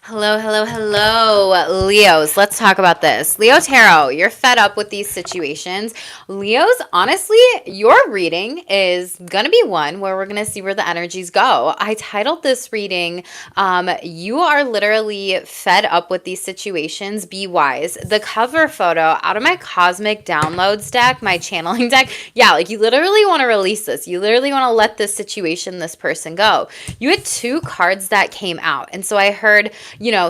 Hello, hello, hello, Leos. Let's talk about this. Leo Tarot, you're fed up with these situations. Leos, honestly, your reading is going to be one where we're going to see where the energies go. I titled this reading, You Are Literally Fed Up with These Situations. Be Wise. The cover photo out of my Cosmic Downloads deck, my channeling deck, yeah, like you literally want to release this. You literally want to let this situation, this person go. You had two cards that came out. And so I heard,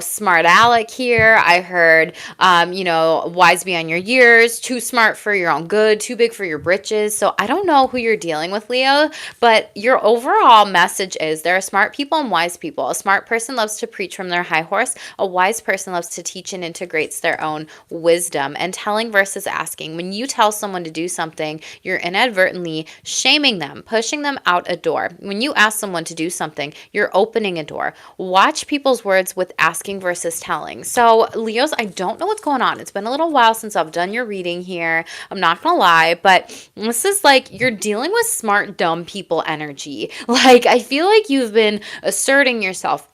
smart aleck here. I heard, wise beyond your years, too smart for your own good, too big for your britches. So I don't know who you're dealing with, Leo, but your overall message is there are smart people and wise people. A smart person loves to preach from their high horse. A wise person loves to teach and integrates their own wisdom. And telling versus asking. When you tell someone to do something, you're inadvertently shaming them, pushing them out a door. When you ask someone to do something, you're opening a door. Watch people's words with asking versus telling. So, Leos, I don't know what's going on. It's been a little while since I've done your reading here. I'm not gonna lie, but this is like you're dealing with smart, dumb people energy. Like, I feel like you've been asserting yourself,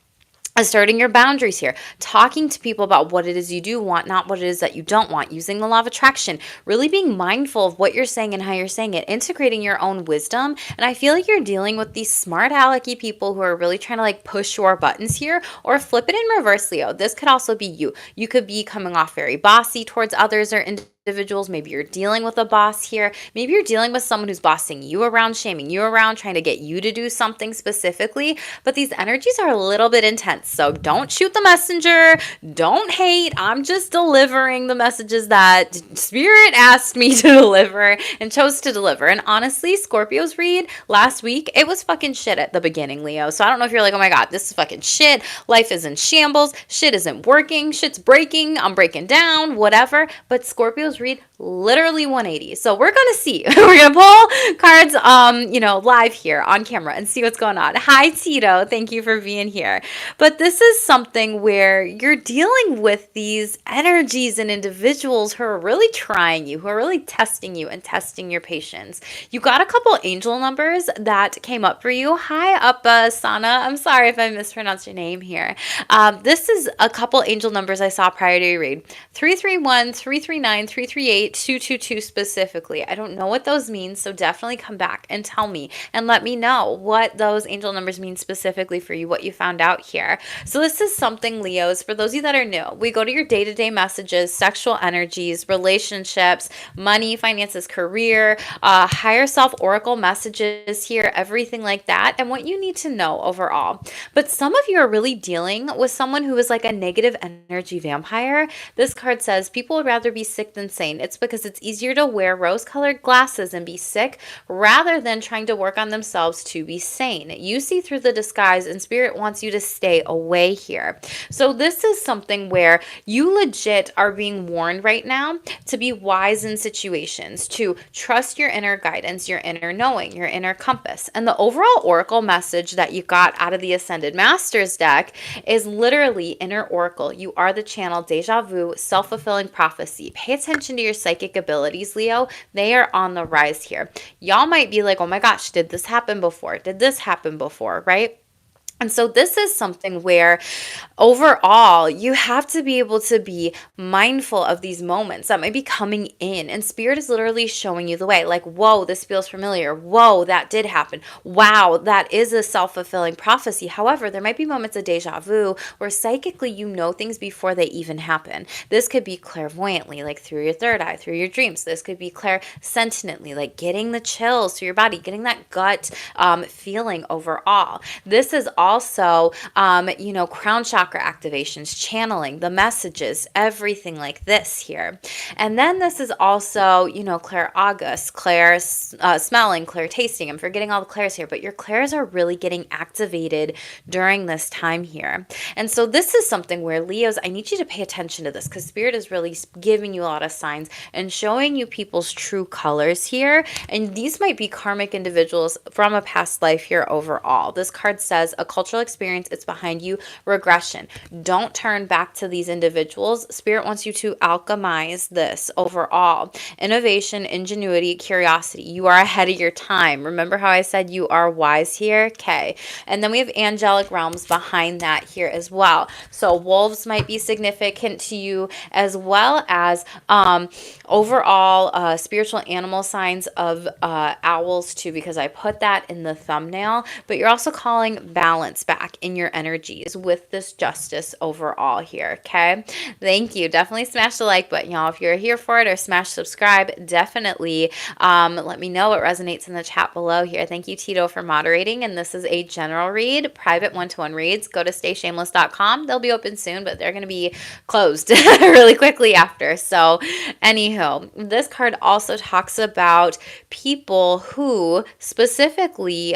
asserting your boundaries here, talking to people about what it is you do want, not what it is that you don't want, using the law of attraction, really being mindful of what you're saying and how you're saying it, integrating your own wisdom. And I feel like you're dealing with these smart alecky people who are really trying to like push your buttons here, or flip it in reverse, Leo. This could also be you. You could be coming off very bossy towards others or individuals. Maybe you're dealing with a boss here. Maybe you're dealing with someone who's bossing you around, shaming you around, trying to get you to do something specifically. But these energies are a little bit intense. So don't shoot the messenger. Don't hate. I'm just delivering the messages that Spirit asked me to deliver and chose to deliver. And honestly, Scorpio's read last week, it was fucking shit at the beginning, Leo. So I don't know if you're like, oh my God, this is fucking shit. Life is in shambles. Shit isn't working. Shit's breaking. I'm breaking down, whatever. But Scorpio's read literally 180. So we're going to see. We're going to pull cards, live here on camera and see what's going on. Hi, Tito. Thank you for being here. But this is something where you're dealing with these energies and individuals who are really trying you, who are really testing you and testing your patience. You got a couple angel numbers that came up for you. Hi, Uppa Sana. I'm sorry if I mispronounced your name here. This is a couple angel numbers I saw prior to your read. 331, 339, 338, 222 specifically. I don't know what those mean, so definitely come back and tell me and let me know what those angel numbers mean specifically for you, what you found out here. So this is something, Leos, for those of you that are new, we go to your day-to-day messages, sexual energies, relationships, money, finances, career, higher self oracle messages here, everything like that, and what you need to know overall. But some of you are really dealing with someone who is like a negative energy vampire. This card says people would rather be sick than sane. It's because it's easier to wear rose-colored glasses and be sick rather than trying to work on themselves to be sane. You see through the disguise, and Spirit wants you to stay away here. So this is something where you legit are being warned right now to be wise in situations, to trust your inner guidance, your inner knowing, your inner compass. And the overall oracle message that you got out of the Ascended Masters deck is literally inner oracle. You are the channel, deja vu, self-fulfilling prophecy. Pay attention to your psychic abilities, Leo. They are on the rise here. Y'all might be like, oh my gosh, did this happen before? Did this happen before, right? And so this is something where overall you have to be able to be mindful of these moments that might be coming in, and Spirit is literally showing you the way. Like, whoa, this feels familiar. Whoa, that did happen. Wow, that is a self-fulfilling prophecy. However, there might be moments of deja vu where psychically you know things before they even happen. This could be clairvoyantly, like through your third eye, through your dreams. This could be clairsentiently, like getting the chills through your body, getting that gut feeling overall. This is also, crown chakra activations, channeling the messages, everything like this here. And then this is also, clairaugust, clair smelling, clair tasting. I'm forgetting all the clairs here, but your clairs are really getting activated during this time here. And so this is something where, Leos, I need you to pay attention to this because Spirit is really giving you a lot of signs and showing you people's true colors here. And these might be karmic individuals from a past life here overall. This card says a cultural experience. It's behind you regression. Don't turn back to these individuals. Spirit wants you to alchemize this overall. Innovation, ingenuity, curiosity. You are ahead of your time. Remember how I said you are wise here? Okay. And then we have angelic realms behind that here as well. So wolves might be significant to you, as well as overall spiritual animal signs of owls too, because I put that in the thumbnail. But you're also calling balance back in your energies with this justice overall here. Okay, thank you. Definitely smash the like button, y'all, if you're here for it, or smash subscribe. Definitely let me know what resonates in the chat below here. Thank you, Tito, for moderating. And this is a general read, private one-to-one reads. Go to stayshameless.com. They'll be open soon, but they're going to be closed really quickly after. So anywho, this card also talks about people who specifically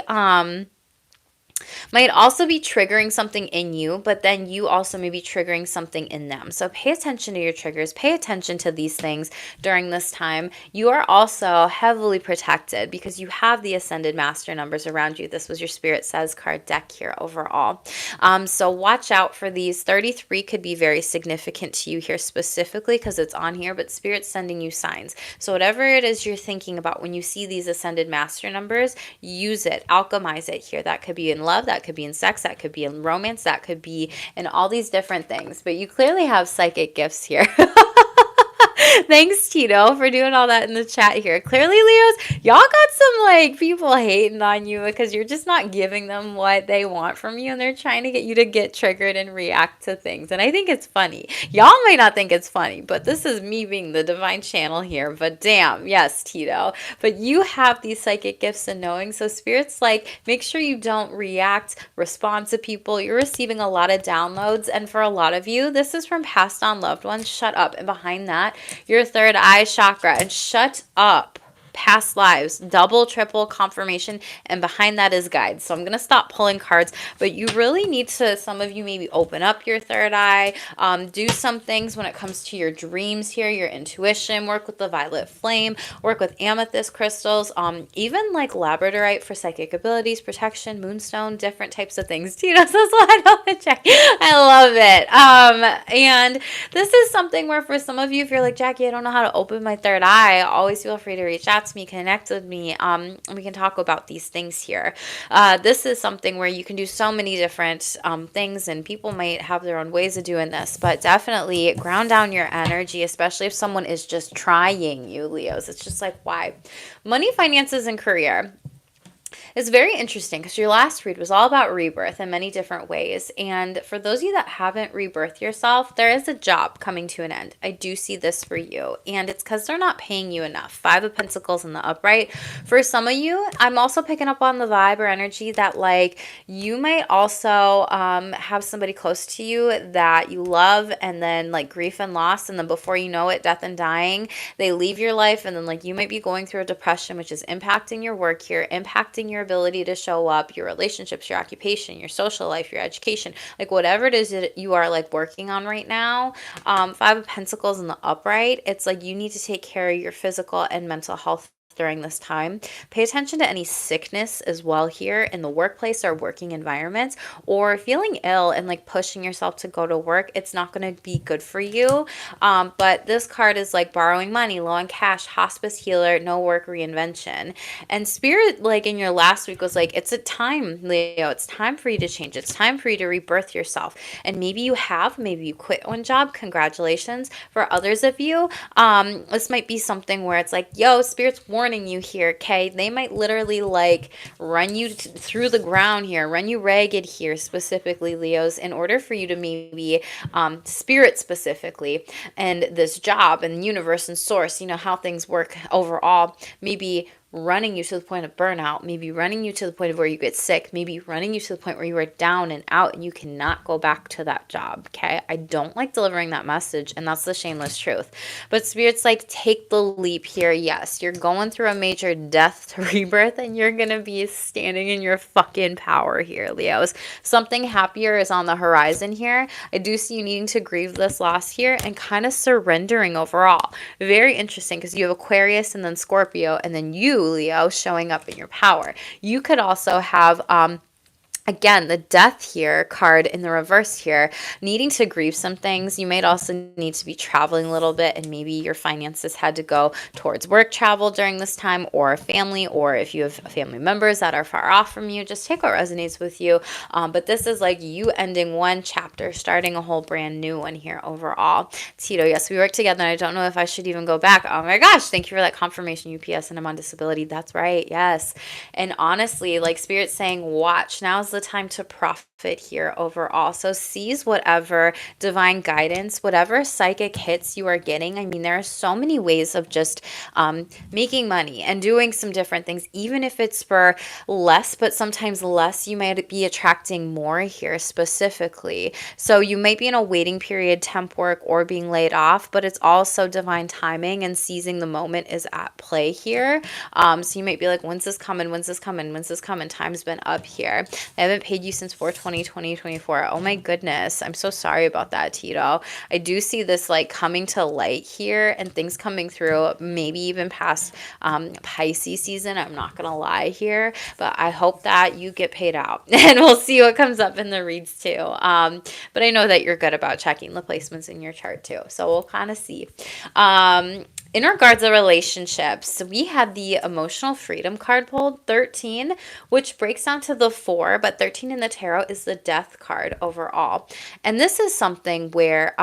might also be triggering something in you, but then you also may be triggering something in them. So pay attention to your triggers, pay attention to these things during this time. You are also heavily protected because you have the ascended master numbers around you. This was your Spirit Says card deck here overall. So watch out for these. 33 could be very significant to you here specifically because it's on here, but Spirit's sending you signs. So whatever it is you're thinking about when you see these ascended master numbers, use it, alchemize it here. That could be in love, that could be in sex, that could be in romance, that could be in all these different things. But you clearly have psychic gifts here. Thanks, Tito, for doing all that in the chat here. Clearly, Leos, y'all got some like people hating on you because you're just not giving them what they want from you, and they're trying to get you to get triggered and react to things. And I think it's funny. Y'all might not think it's funny, but this is me being the divine channel here. But damn, yes, Tito. But you have these psychic gifts and knowing. So Spirit's like, make sure you don't react, respond to people. You're receiving a lot of downloads. And for a lot of you, this is from passed on loved ones. Shut up. And behind that, your third eye chakra. And shut up. Past lives, double, triple confirmation, and behind that is guides. So I'm going to stop pulling cards, but you really need to, some of you maybe open up your third eye, do some things when it comes to your dreams here, your intuition, work with the violet flame, work with amethyst crystals, even like labradorite for psychic abilities, protection, moonstone, different types of things. Tito says, I know the check. I love it. And this is something where for some of you, if you're like, Jackie, I don't know how to open my third eye, always feel free to reach out to me, connect with me. We can talk about these things here. This is something where you can do so many different things, and people might have their own ways of doing this, but definitely ground down your energy, especially if someone is just trying you, Leos. It's just like, why? Money, finances, and career. It's very interesting because your last read was all about rebirth in many different ways. And for those of you that haven't rebirthed yourself, there is a job coming to an end. I do see this for you. And it's because they're not paying you enough. 5 of Pentacles in the upright. For some of you, I'm also picking up on the vibe or energy that like you might also have somebody close to you that you love, and then like grief and loss. And then before you know it, death and dying, they leave your life. And then like you might be going through a depression, which is impacting your work here, impacting your ability to show up, your relationships, your occupation, your social life, your education, like whatever it is that you are like working on right now. 5 of Pentacles in the upright, it's like you need to take care of your physical and mental health during this time. Pay attention to any sickness as well here in the workplace or working environments, or feeling ill and like pushing yourself to go to work. It's not going to be good for you. But this card is like borrowing money, low on cash, hospice healer, no work, reinvention. And Spirit, like in your last week, was like, it's a time, Leo. It's time for you to change. It's time for you to rebirth yourself. And maybe you have, maybe you quit one job. Congratulations. For others of you, this might be something where it's like, yo, Spirit's warning you here, okay? They might literally like run you through the ground here, run you ragged here, specifically, Leos, in order for you to maybe, Spirit specifically, and this job and universe and source, you know, how things work overall, maybe running you to the point of burnout, maybe running you to the point of where you get sick, maybe running you to the point where you are down and out and you cannot go back to that job, okay? I don't like delivering that message, and that's the shameless truth. But Spirit's like, take the leap here. Yes, you're going through a major death to rebirth, and you're going to be standing in your fucking power here, Leos. Something happier is on the horizon here. I do see you needing to grieve this loss here and kind of surrendering overall. Very interesting because you have Aquarius and then Scorpio, and then you, Leo, showing up in your power. You could also have Again, the death here card in the reverse here, needing to grieve some things. You might also need to be traveling a little bit, and maybe your finances had to go towards work travel during this time, or family, or if you have family members that are far off from you, just take what resonates with you. But this is like you ending one chapter, starting a whole brand new one here overall. Tito, yes, we work together, and I don't know if I should even go back. Oh my gosh, thank you for that confirmation, UPS, and I'm on disability. That's right, yes. And honestly, like Spirit's saying, watch. Now's the time to profit here overall. So seize whatever divine guidance, whatever psychic hits you are getting. I mean, there are so many ways of just making money and doing some different things, even if it's for less, but sometimes less, you might be attracting more here specifically. So you might be in a waiting period, temp work, or being laid off, but it's also divine timing and seizing the moment is at play here. So you might be like, when's this coming? When's this coming? When's this coming? Time's been up here. I haven't paid you since 4/20/2024. Oh my goodness. I'm so sorry about that, Tito. I do see this like coming to light here and things coming through, maybe even past Pisces season. I'm not going to lie here, but I hope that you get paid out and we'll see what comes up in the reads too. But I know that you're good about checking the placements in your chart too. So we'll kind of see. In regards to relationships, we had the emotional freedom card pulled, 13, which breaks down to the 4, but 13 in the tarot is the death card overall. And this is something where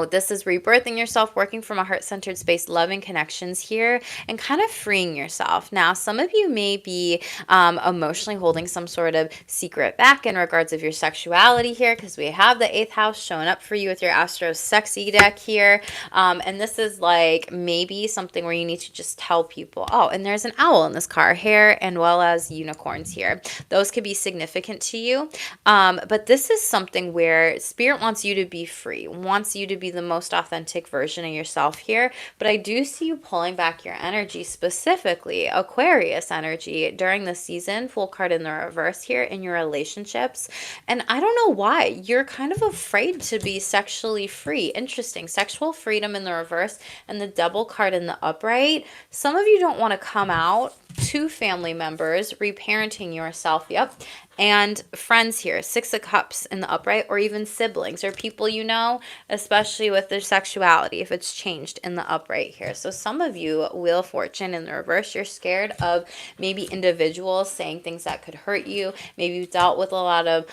this is rebirthing yourself, working from a heart-centered space, loving connections here, and kind of freeing yourself. Now, some of you may be emotionally holding some sort of secret back in regards of your sexuality here, because we have the 8th house showing up for you with your Astro Sexy deck here. And this is like maybe something where you need to just tell people, oh, and there's an owl in this car here, and well as unicorns here. Those could be significant to you. But this is something where Spirit wants you to be free, wants you to be the most authentic version of yourself here. But I do see you pulling back your energy, specifically Aquarius energy during the season, full card in the reverse here in your relationships. And I don't know why you're kind of afraid to be sexually free. Interesting. Sexual freedom in the reverse and the double card in the upright. Some of you don't want to come out to family members, reparenting yourself. Yep. And friends here, 6 of Cups in the upright, or even siblings or people you know, especially with their sexuality, if it's changed in the upright here. So some of you, Wheel of Fortune in the reverse, you're scared of maybe individuals saying things that could hurt you. Maybe you've dealt with a lot of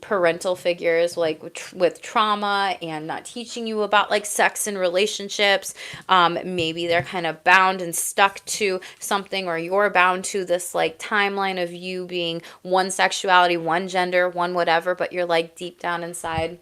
parental figures like with trauma and not teaching you about like sex and relationships. Maybe they're kind of bound and stuck to something, or you're bound to this like timeline of you being one sexuality, one gender, one whatever, but you're like deep down inside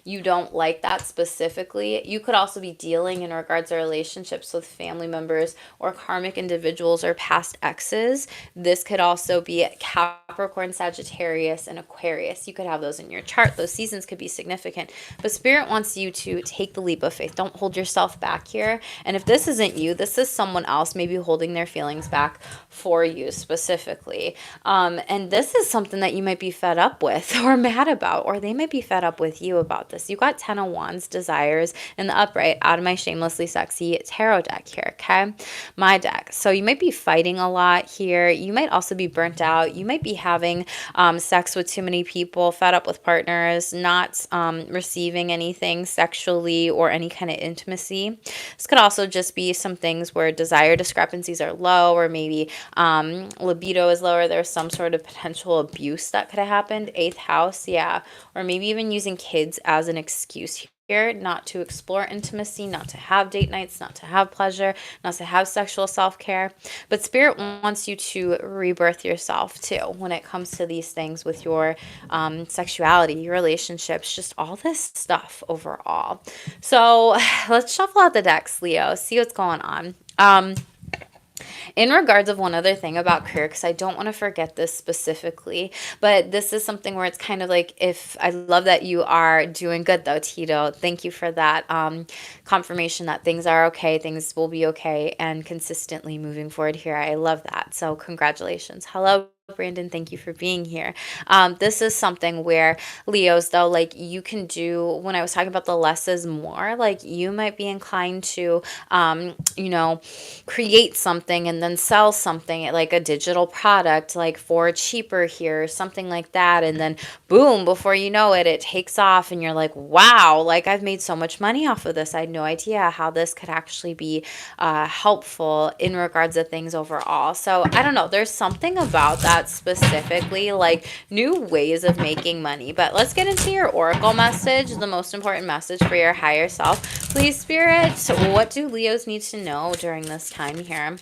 you don't like that specifically. You could also be dealing in regards to relationships with family members or karmic individuals or past exes. This could also be Capricorn, Sagittarius, and Aquarius. You could have those in your chart. Those seasons could be significant. But Spirit wants you to take the leap of faith. Don't hold yourself back here. And if this isn't you, this is someone else maybe holding their feelings back for you specifically. And this is something that you might be fed up with or mad about, or they might be fed up with you about this. You got 10 of Wands, desires in the upright out of my Shamelessly Sexy tarot deck here, okay? My deck. So you might be fighting a lot here. You might also be burnt out. You might be having sex with too many people, fed up with partners, not receiving anything sexually or any kind of intimacy. This could also just be some things where desire discrepancies are low, or maybe libido is lower. There's some sort of potential abuse that could have happened. 8th house, yeah. Or maybe even using kids as an excuse here, not to explore intimacy, not to have date nights, not to have pleasure, not to have sexual self-care. But Spirit wants you to rebirth yourself too when it comes to these things with your sexuality, your relationships, just all this stuff overall. So let's shuffle out the decks, Leo, see what's going on. In regards of one other thing about career, because I don't want to forget this specifically, but this is something where it's kind of like, if I love that you are doing good though, Tito. Thank you for that confirmation that things are okay, things will be okay, and consistently moving forward here. I love that. So congratulations. Hello, Brandon, thank you for being here. This is something where Leos, though, like you can do, when I was talking about the less is more, like you might be inclined to, you know, create something and then sell something like a digital product, like for cheaper here, something like that. And then boom, before you know it, it takes off and you're like, wow, like I've made so much money off of this. I had no idea how this could actually be helpful in regards to things overall. So I don't know. There's something about that specifically, like new ways of making money. But let's get into your oracle message, the most important message for your higher self. Please, Spirit, what do Leos need to know during this time here?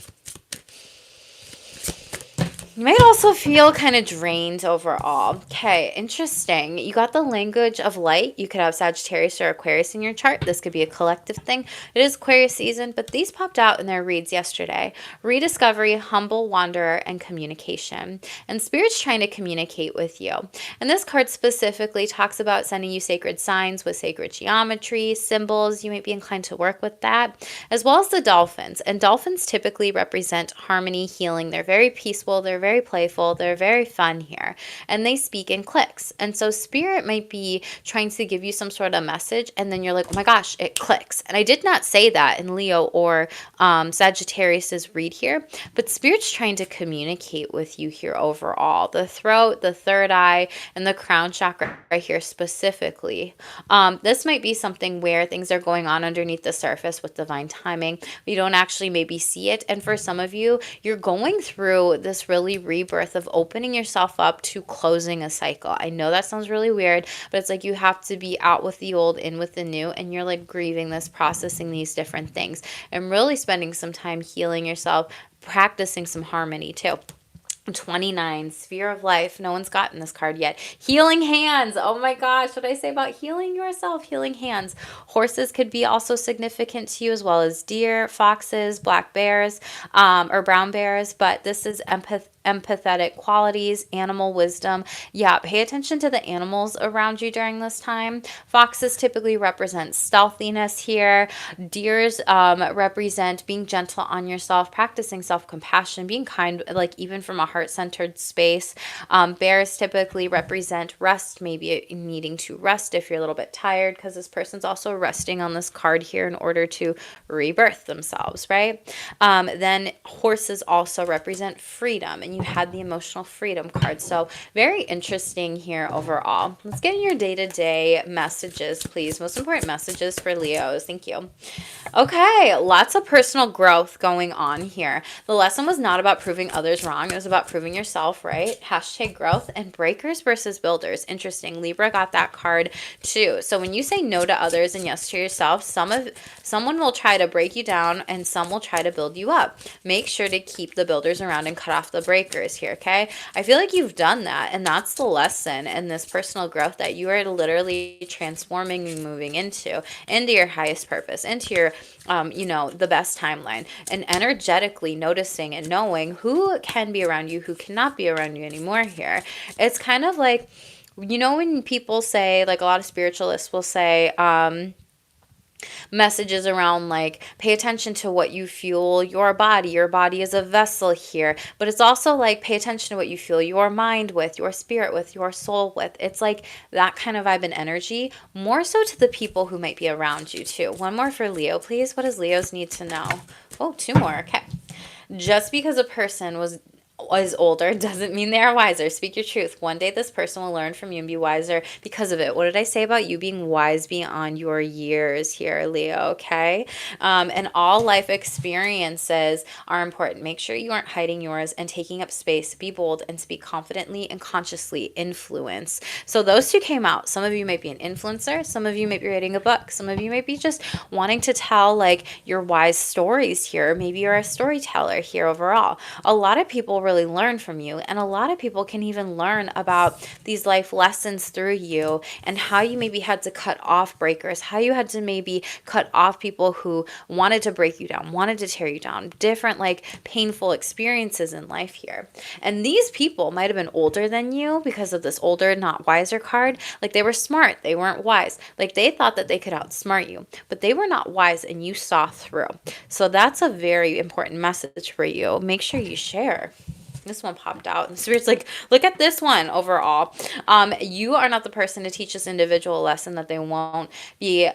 You might also feel kind of drained overall. Okay, interesting. You got the language of light. You could have Sagittarius or Aquarius in your chart. This could be a collective thing. It is Aquarius season, but these popped out in their reads yesterday. Rediscovery, humble wanderer, and communication. And Spirit's trying to communicate with you. And this card specifically talks about sending you sacred signs with sacred geometry, symbols. You might be inclined to work with that, as well as the dolphins. And dolphins typically represent harmony, healing. They're very peaceful. They're very playful, they're very fun here, and they speak in clicks. And so Spirit might be trying to give you some sort of message, and then you're like, oh my gosh, it clicks. And I did not say that in Leo or Sagittarius's read here, but Spirit's trying to communicate with you here overall. The throat, the third eye, and the crown chakra right here specifically. This might be something where things are going on underneath the surface with divine timing. You don't actually maybe see it. And for some of you, you're going through this really rebirth of opening yourself up to closing a cycle. I know that sounds really weird, but it's like you have to be out with the old, in with the new, and you're like grieving this, processing these different things, and really spending some time healing yourself, practicing some harmony too. 29, sphere of life. No one's gotten this card yet. Healing hands. Oh my gosh, what did I say about healing yourself? Healing hands. Horses could be also significant to you, as well as deer, foxes, black bears, or brown bears. But this is empathetic qualities, animal wisdom. Yeah, pay attention to the animals around you during this time. Foxes typically represent stealthiness here. Deers represent being gentle on yourself, practicing self-compassion, being kind, like even from a heart-centered space. Bears typically represent rest, maybe needing to rest if you're a little bit tired, because this person's also resting on this card here in order to rebirth themselves, right? Then horses also represent freedom, and you had the emotional freedom card. So very interesting here overall. Let's get in your day-to-day messages, please. Most important messages for Leos. Thank you. Okay, lots of personal growth going on here. The lesson was not about proving others wrong. It was about proving yourself right. Hashtag growth and breakers versus builders. Interesting. Libra got that card too. So when you say no to others and yes to yourself, someone will try to break you down and some will try to build you up. Make sure to keep the builders around and cut off the breakers here, okay? I feel like you've done that, and that's the lesson in this personal growth, that you are literally transforming and moving into your highest purpose, into your the best timeline, and energetically noticing and knowing who can be around you, who cannot be around you anymore here. It's kind of like, when people say, like a lot of spiritualists will say, messages around like pay attention to what you fuel your body is a vessel here, but it's also like pay attention to what you fuel your mind with, your spirit with, your soul with. It's like that kind of vibe and energy, more so to the people who might be around you too. One more for Leo, please. What does Leos need to know? Oh, two more. Okay. Just because a person is older doesn't mean they are wiser. Speak your truth. One day this person will learn from you and be wiser because of it. What did I say about you being wise beyond your years here, Leo? Okay. And all life experiences are important. Make sure you aren't hiding yours and taking up space. Be bold and speak confidently and consciously. Influence. So those two came out. Some of you might be an influencer. Some of you might be writing a book. Some of you might be just wanting to tell like your wise stories here. Maybe you're a storyteller here overall. A lot of people really learn from you, and a lot of people can even learn about these life lessons through you, and how you maybe had to cut off breakers, how you had to maybe cut off people who wanted to break you down, wanted to tear you down, different like painful experiences in life here. And these people might have been older than you because of this older, not wiser card. Like they were smart, they weren't wise. Like they thought that they could outsmart you, but they were not wise, and you saw through. So that's a very important message for you. Make sure you share. This one popped out, and the Spirit's like, look at this one overall. You are not the person to teach this individual a lesson that they won't be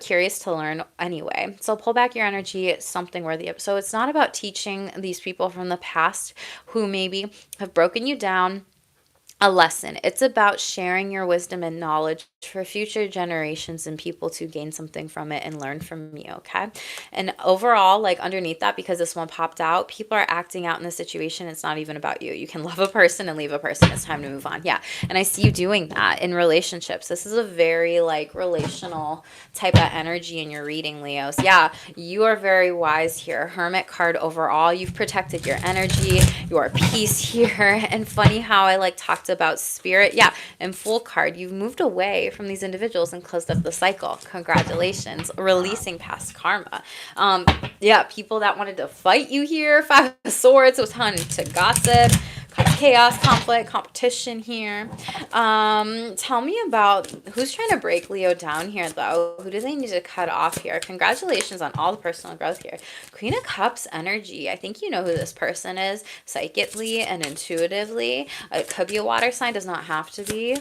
curious to learn anyway. So pull back your energy, something worthy of. So it's not about teaching these people from the past who maybe have broken you down a lesson. It's about sharing your wisdom and knowledge for future generations and people to gain something from it and learn from you, okay? And overall, like underneath that, because this one popped out, people are acting out in the situation. It's not even about you. You can love a person and leave a person. It's time to move on. Yeah. And I see you doing that in relationships. This is a very like relational type of energy in your reading, Leos. Yeah, you are very wise here. Hermit card overall. You've protected your energy, your peace here. And funny how I like talked about spirit. Yeah, and Fool card. You've moved away from these individuals and closed up the cycle. Congratulations. Releasing past karma. Yeah, people that wanted to fight you here. Five of Swords was hunting to gossip. Chaos, conflict, competition here. Tell me about who's trying to break Leo down here, though. Who do they need to cut off here? Congratulations on all the personal growth here. Queen of Cups energy. I think you know who this person is psychically and intuitively. It could be a water sign, does not have to be.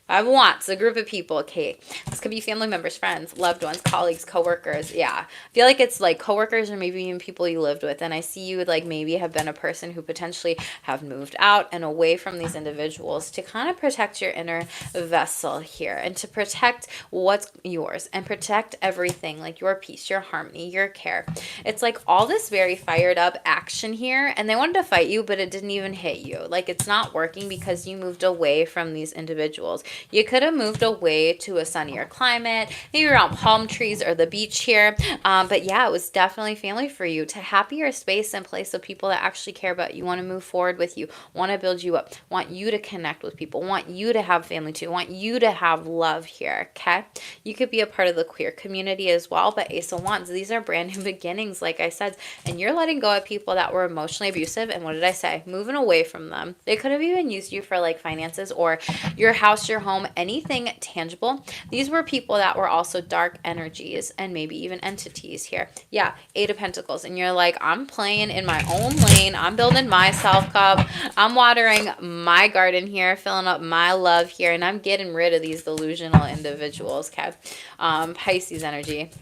Five of Wands, a group of people. Okay, this could be family members, friends, loved ones, colleagues, coworkers. Yeah, I feel like it's like coworkers or maybe even people you lived with. And I see you would like maybe have been a person who potentially have moved out and away from these individuals to kind of protect your inner vessel here and to protect what's yours and protect everything like your peace, your harmony, your care. It's like all this very fired up action here, and they wanted to fight you, but it didn't even hit you. Like it's not working because you moved away from these individuals. You could have moved away to a sunnier climate, maybe around palm trees or the beach here. But yeah, it was definitely family for you to happier space and place of people that actually care about you, want to move forward with you, want to build you up, want you to connect with people, want you to have family too, want you to have love here, okay? You could be a part of the queer community as well, but Ace of Wands, these are brand new beginnings, like I said, and you're letting go of people that were emotionally abusive, and what did I say? Moving away from them. They could have even used you for like finances or your house, your home, anything tangible. These were people that were also dark energies and maybe even entities here. Yeah, Eight of Pentacles. And you're like, I'm playing in my own lane. I'm building my self-cup. I'm watering my garden here, filling up my love here, and I'm getting rid of these delusional individuals, okay? Pisces energy.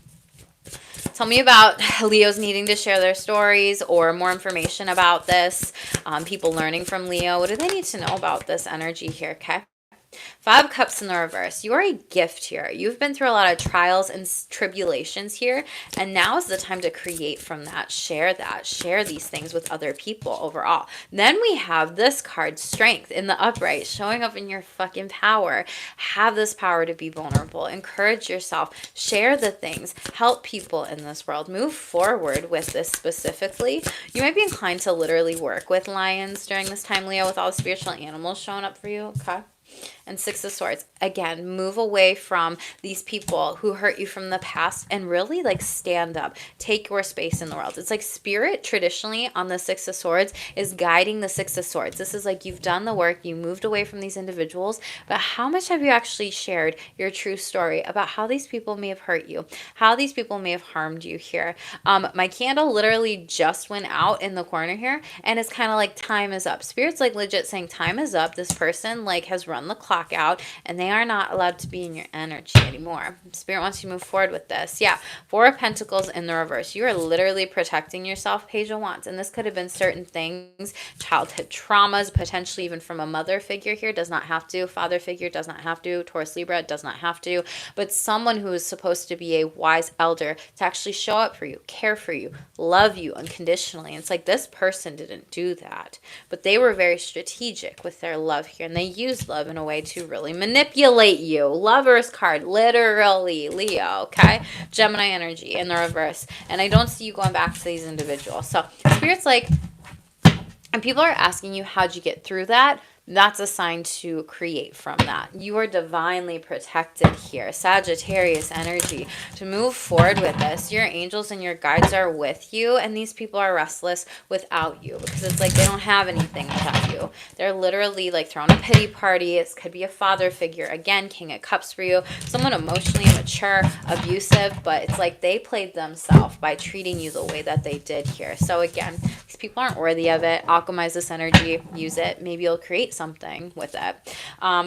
Tell me about Leos needing to share their stories or more information about this. People learning from Leo. What do they need to know about this energy here, okay? Five of Cups in the reverse. You are a gift here. You've been through a lot of trials and tribulations here, and now is the time to create from that. Share these things with other people overall. Then we have this card, Strength, in the upright, showing up in your fucking power. Have this power to be vulnerable. Encourage yourself. Share the things. Help people in this world. Move forward with this specifically. You might be inclined to literally work with lions during this time, Leo, with all the spiritual animals showing up for you, okay? And Six of Swords, again, move away from these people who hurt you from the past and really like stand up, take your space in the world. It's like spirit traditionally on the Six of Swords is guiding the Six of Swords. This is like you've done the work, you moved away from these individuals, but how much have you actually shared your true story about how these people may have hurt you, how these people may have harmed you here? My candle literally just went out in the corner here, and it's kind of like time is up. Spirit's like legit saying time is up. This person like has run the clock out, and they are not allowed to be in your energy anymore. Spirit wants you to move forward with this. Yeah, Four of Pentacles in the reverse. You are literally protecting yourself, Page of Wands, and this could have been certain things, childhood traumas, potentially even from a mother figure here, does not have to, father figure does not have to, Taurus Libra does not have to, but someone who is supposed to be a wise elder to actually show up for you, care for you, love you unconditionally. And it's like this person didn't do that, but they were very strategic with their love here, and they used love in a way to really manipulate you. Lovers card, literally, Leo, okay? Gemini energy in the reverse. And I don't see you going back to these individuals. So Spirit's like, and people are asking you, how'd you get through that? That's a sign to create from that. You are divinely protected here. Sagittarius energy to move forward with this. Your angels and your guides are with you, and these people are restless without you because it's like they don't have anything without you. They're literally like throwing a pity party. It could be a father figure. Again, King of Cups for you. Someone emotionally immature, abusive, but it's like they played themselves by treating you the way that they did here. So again, These people aren't worthy of it. Alchemize this energy, use it. Maybe you'll create something with it.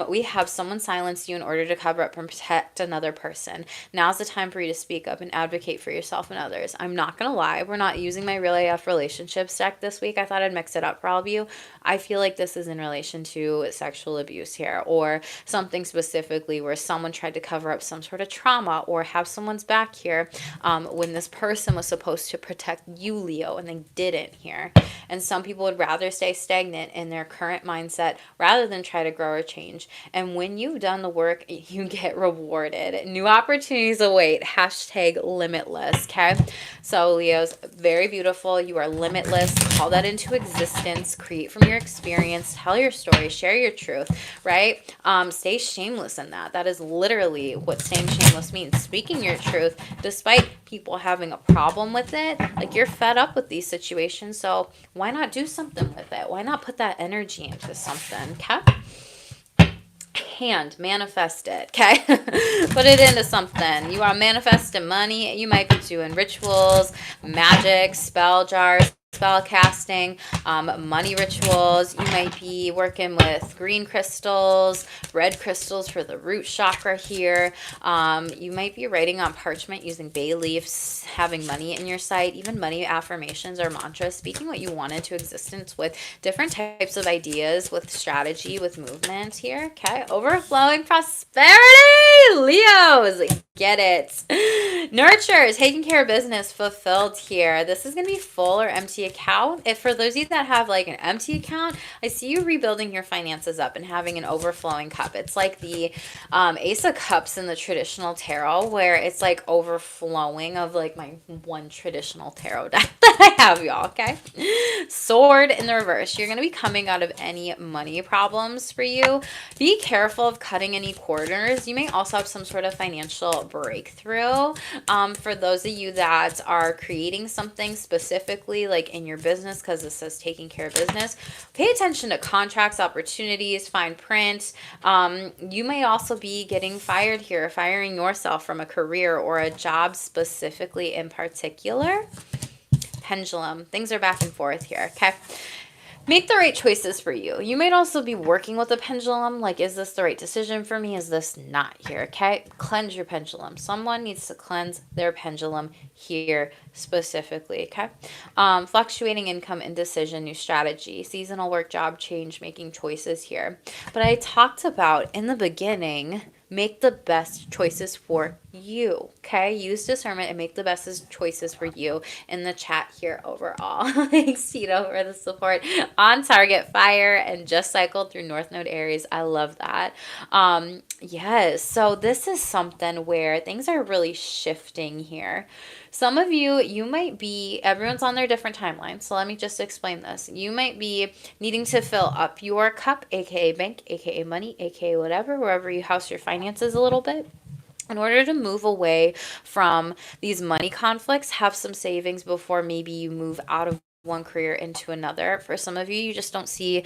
We have someone silence you in order to cover up and protect another person. Now's the time for you to speak up and advocate for yourself and others. I'm not going to lie. We're not using my Real AF relationships deck this week. I thought I'd mix it up for all of you. I feel like this is in relation to sexual abuse here, or something specifically where someone tried to cover up some sort of trauma or have someone's back here when this person was supposed to protect you, Leo, and they didn't here. And some people would rather stay stagnant in their current mindset rather than try to grow or change. And when you've done the work, you get rewarded. New opportunities await. Hashtag limitless. Okay. So Leo's very beautiful. You are limitless. Call that into existence. Create from your experience. Tell your story. Share your truth. Right. Stay shameless in that. That is literally what staying shameless means. Speaking your truth, despite people having a problem with it. Like, you're fed up with these situations, so why not do something with it? Why not put that energy into something? Okay. Manifest it. Okay. Put it into something. You are manifesting money. You might be doing rituals, magic, spell jars, spell casting, money rituals. You might be working with green crystals, red crystals for the root chakra here. You might be writing on parchment using bay leaves, having money in your sight, even money affirmations or mantras, speaking what you want into existence with different types of ideas, with strategy, with movement here. Okay. Overflowing prosperity. Leos, get it. Nurture, taking care of business, fulfilled here. This is going to be full or empty account. If for those of you that have like an empty account, I see you rebuilding your finances up and having an overflowing cup. It's like the Ace of Cups in the traditional tarot, where it's like overflowing of like my one traditional tarot deck that I have, y'all. Okay. Sword in the reverse. You're going to be coming out of any money problems for you. Be careful of cutting any corners. You may also have some sort of financial breakthrough. For those of you that are creating something specifically like in your business, because this says taking care of business, pay attention to contracts, opportunities, fine print. You may also be getting fired here, firing yourself from a career or a job specifically in particular. Pendulum. Things are back and forth here. Okay. Make the right choices for you. You might also be working with a pendulum. Like, is this the right decision for me? Is this not here? Okay. Cleanse your pendulum. Someone needs to cleanse their pendulum here specifically. Okay. Fluctuating income, indecision, new strategy, seasonal work, job change, making choices here. But I talked about in the beginning, make the best choices for you. Okay. Use discernment and make the best choices for you in the chat here overall. Thanks, Tito, for the support. On target, fire, and just cycled through North Node Aries. I love that. Yes. So this is something where things are really shifting here. Some of you, you might be, everyone's on their different timelines. So let me just explain this. You might be needing to fill up your cup, aka bank, aka money, aka whatever, wherever you house your finances a little bit. In order to move away from these money conflicts, have some savings before maybe you move out of one career into another. For some of you, you just don't see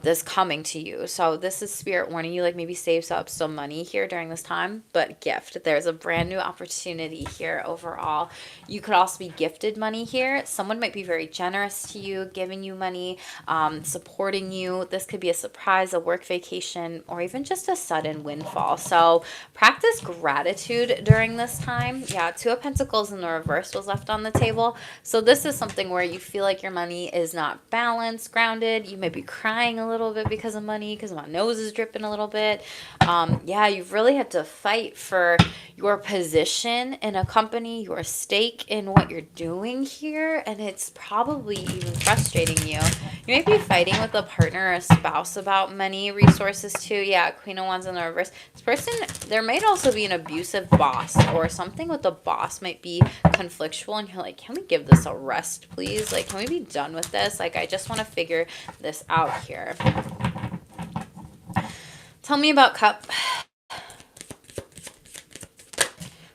this coming to you. So this is spirit warning you, like maybe save up some money here during this time, but gift. There's a brand new opportunity here overall. You could also be gifted money here. Someone might be very generous to you, giving you money, supporting you. This could be a surprise, a work vacation, or even just a sudden windfall. So practice gratitude during this time. Yeah, Two of Pentacles in the reverse was left on the table. So this is something where you feel like your money is not balanced, grounded. You may be crying a little bit because of money, because my nose is dripping a little bit. Yeah, you've really had to fight for your position in a company, your stake in what you're doing here, and it's probably even frustrating you. You might be fighting with a partner or a spouse about money resources too. Yeah, Queen of Wands in the reverse. This person, there might also be an abusive boss, or something with the boss might be conflictual, and you're like, can we give this a rest, please? Like, can we be done with this? Like, I just want to figure this out here. Tell me about cup.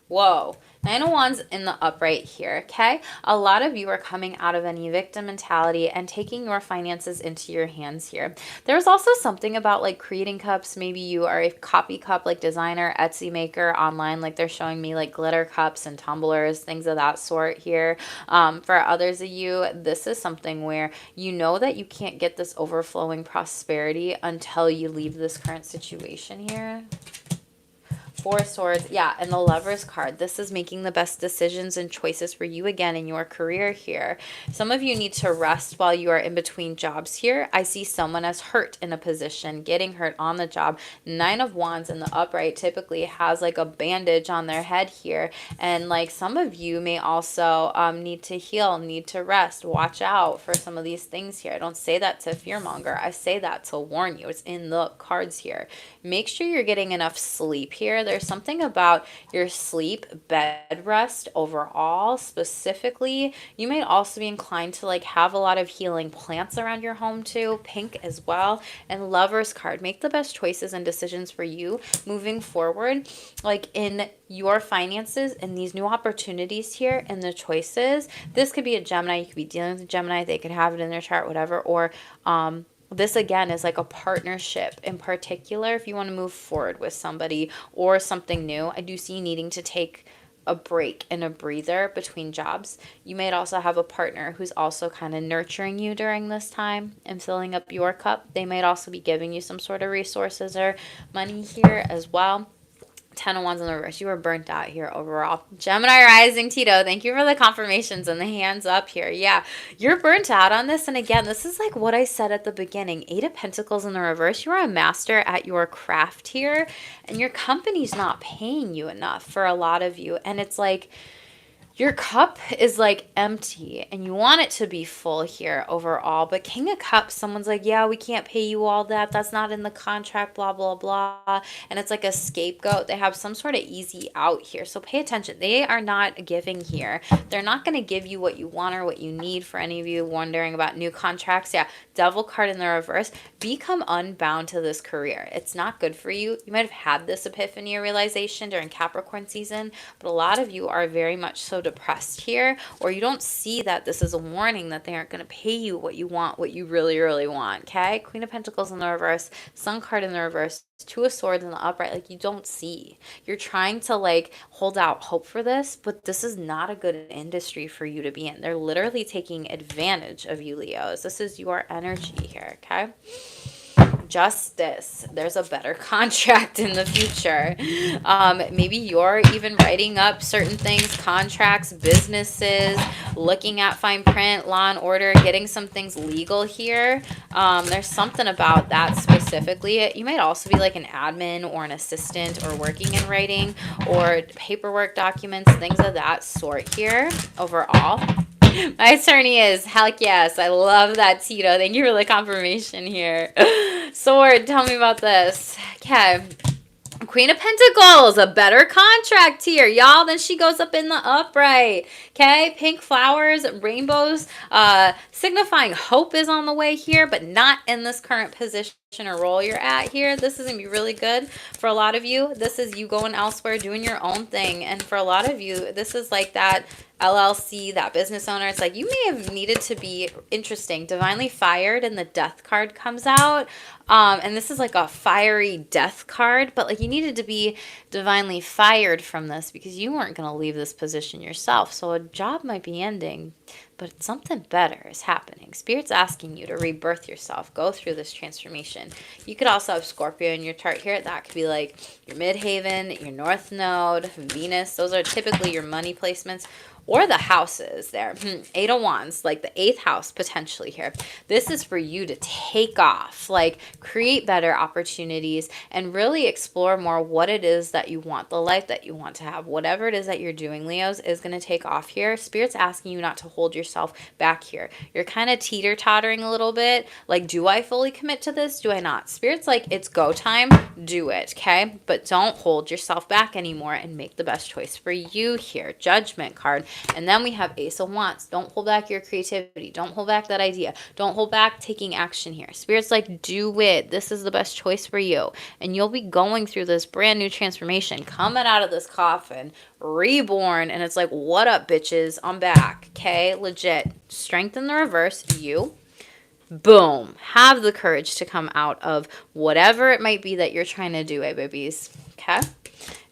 Whoa. Nine of Wands in the upright here, okay? A lot of you are coming out of any victim mentality and taking your finances into your hands here. There's also something about like creating cups. Maybe you are a copy cup like designer, Etsy maker online, like they're showing me like glitter cups and tumblers, things of that sort here. For others of you, this is something where you know that you can't get this overflowing prosperity until you leave this current situation here. Four of Swords, yeah, and the Lover's card. This is making the best decisions and choices for you again in your career here. Some of you need to rest while you are in between jobs here. I see someone as hurt in a position, getting hurt on the job. Nine of Wands in the upright typically has like a bandage on their head here. And like some of you may also need to heal, need to rest. Watch out for some of these things here. I don't say that to fearmonger. I say that to warn you. It's in the cards here. Make sure you're getting enough sleep here. There's something about your sleep, bed rest overall specifically. You may also be inclined to like have a lot of healing plants around your home too. Pink as well. And Lover's card. Make the best choices and decisions for you moving forward. Like in your finances and these new opportunities here and the choices. This could be a Gemini. You could be dealing with a Gemini. They could have it in their chart, whatever. Or this again is like a partnership in particular if you want to move forward with somebody or something new. I do see needing to take a break and a breather between jobs. You might also have a partner who's also kind of nurturing you during this time and filling up your cup. They might also be giving you some sort of resources or money here as well. 10 of Wands in the reverse. You were burnt out here overall. Gemini rising, Tito. Thank you for the confirmations and the hands up here. Yeah, you're burnt out on this. And again, this is like what I said at the beginning. 8 of Pentacles in the reverse. You're a master at your craft here. And your company's not paying you enough for a lot of you. And it's like your cup is like empty and you want it to be full here overall. But King of Cups, someone's like, yeah, we can't pay you all that. That's not in the contract, blah, blah, blah. And it's like a scapegoat. They have some sort of easy out here. So pay attention. They are not giving here. They're not going to give you what you want or what you need. For any of you wondering about new contracts, yeah, Devil card in the reverse. Become unbound to this career. It's not good for you. You might have had this epiphany or realization during Capricorn season, but a lot of you are very much so depressed here, or you don't see that this is a warning that they aren't going to pay you what you want, what you really, really want, okay? Queen of Pentacles in the reverse, Sun card in the reverse, Two of Swords in the upright. Like, you don't see. You're trying to, like, hold out hope for this, but this is not a good industry for you to be in. They're literally taking advantage of you, Leos. This is your energy here, okay? Justice. There's a better contract in the future. Maybe you're even writing up certain things, contracts, businesses, looking at fine print, law and order, getting some things legal here. There's something about that specifically. You might also be like an admin or an assistant or working in writing or paperwork documents, things of that sort here overall. My attorney is, heck yes. I love that, Tito. Thank you for the confirmation here. Sword, tell me about this. Okay. Queen of Pentacles, a better contract here, y'all. Then she goes up in the upright. Okay, pink flowers, rainbows, signifying hope is on the way here, but not in this current position or role you're at here. This is gonna be really good for a lot of you. This is you going elsewhere, doing your own thing. And for a lot of you, this is like that LLC, that business owner. It's like you may have needed to be interesting, divinely fired, and the death card comes out. And this is like a fiery death card, but like you needed to be divinely fired from this because you weren't going to leave this position yourself. So a job might be ending, but something better is happening. Spirit's asking you to rebirth yourself, go through this transformation. You could also have Scorpio in your chart here. That could be like your midhaven, your north node, Venus. Those are typically your money placements. Or the houses there. 8 of Wands, like the 8th house potentially here. This is for you to take off, like create better opportunities and really explore more what it is that you want, the life that you want to have. Whatever it is that you're doing, Leos, is going to take off here. Spirit's asking you not to hold yourself yourself back here. You're kind of teeter-tottering a little bit. Like, do I fully commit to this? Do I not? Spirit's like, it's go time. Do it, okay? But don't hold yourself back anymore and make the best choice for you here. Judgment card. And then we have Ace of Wands. Don't hold back your creativity. Don't hold back that idea. Don't hold back taking action here. Spirit's like, do it. This is the best choice for you. And you'll be going through this brand new transformation, coming out of this coffin, reborn. And it's like, what up, bitches? I'm back, okay? Legit. Strength in the reverse. You. Boom. Have the courage to come out of whatever it might be that you're trying to do, babies. Okay?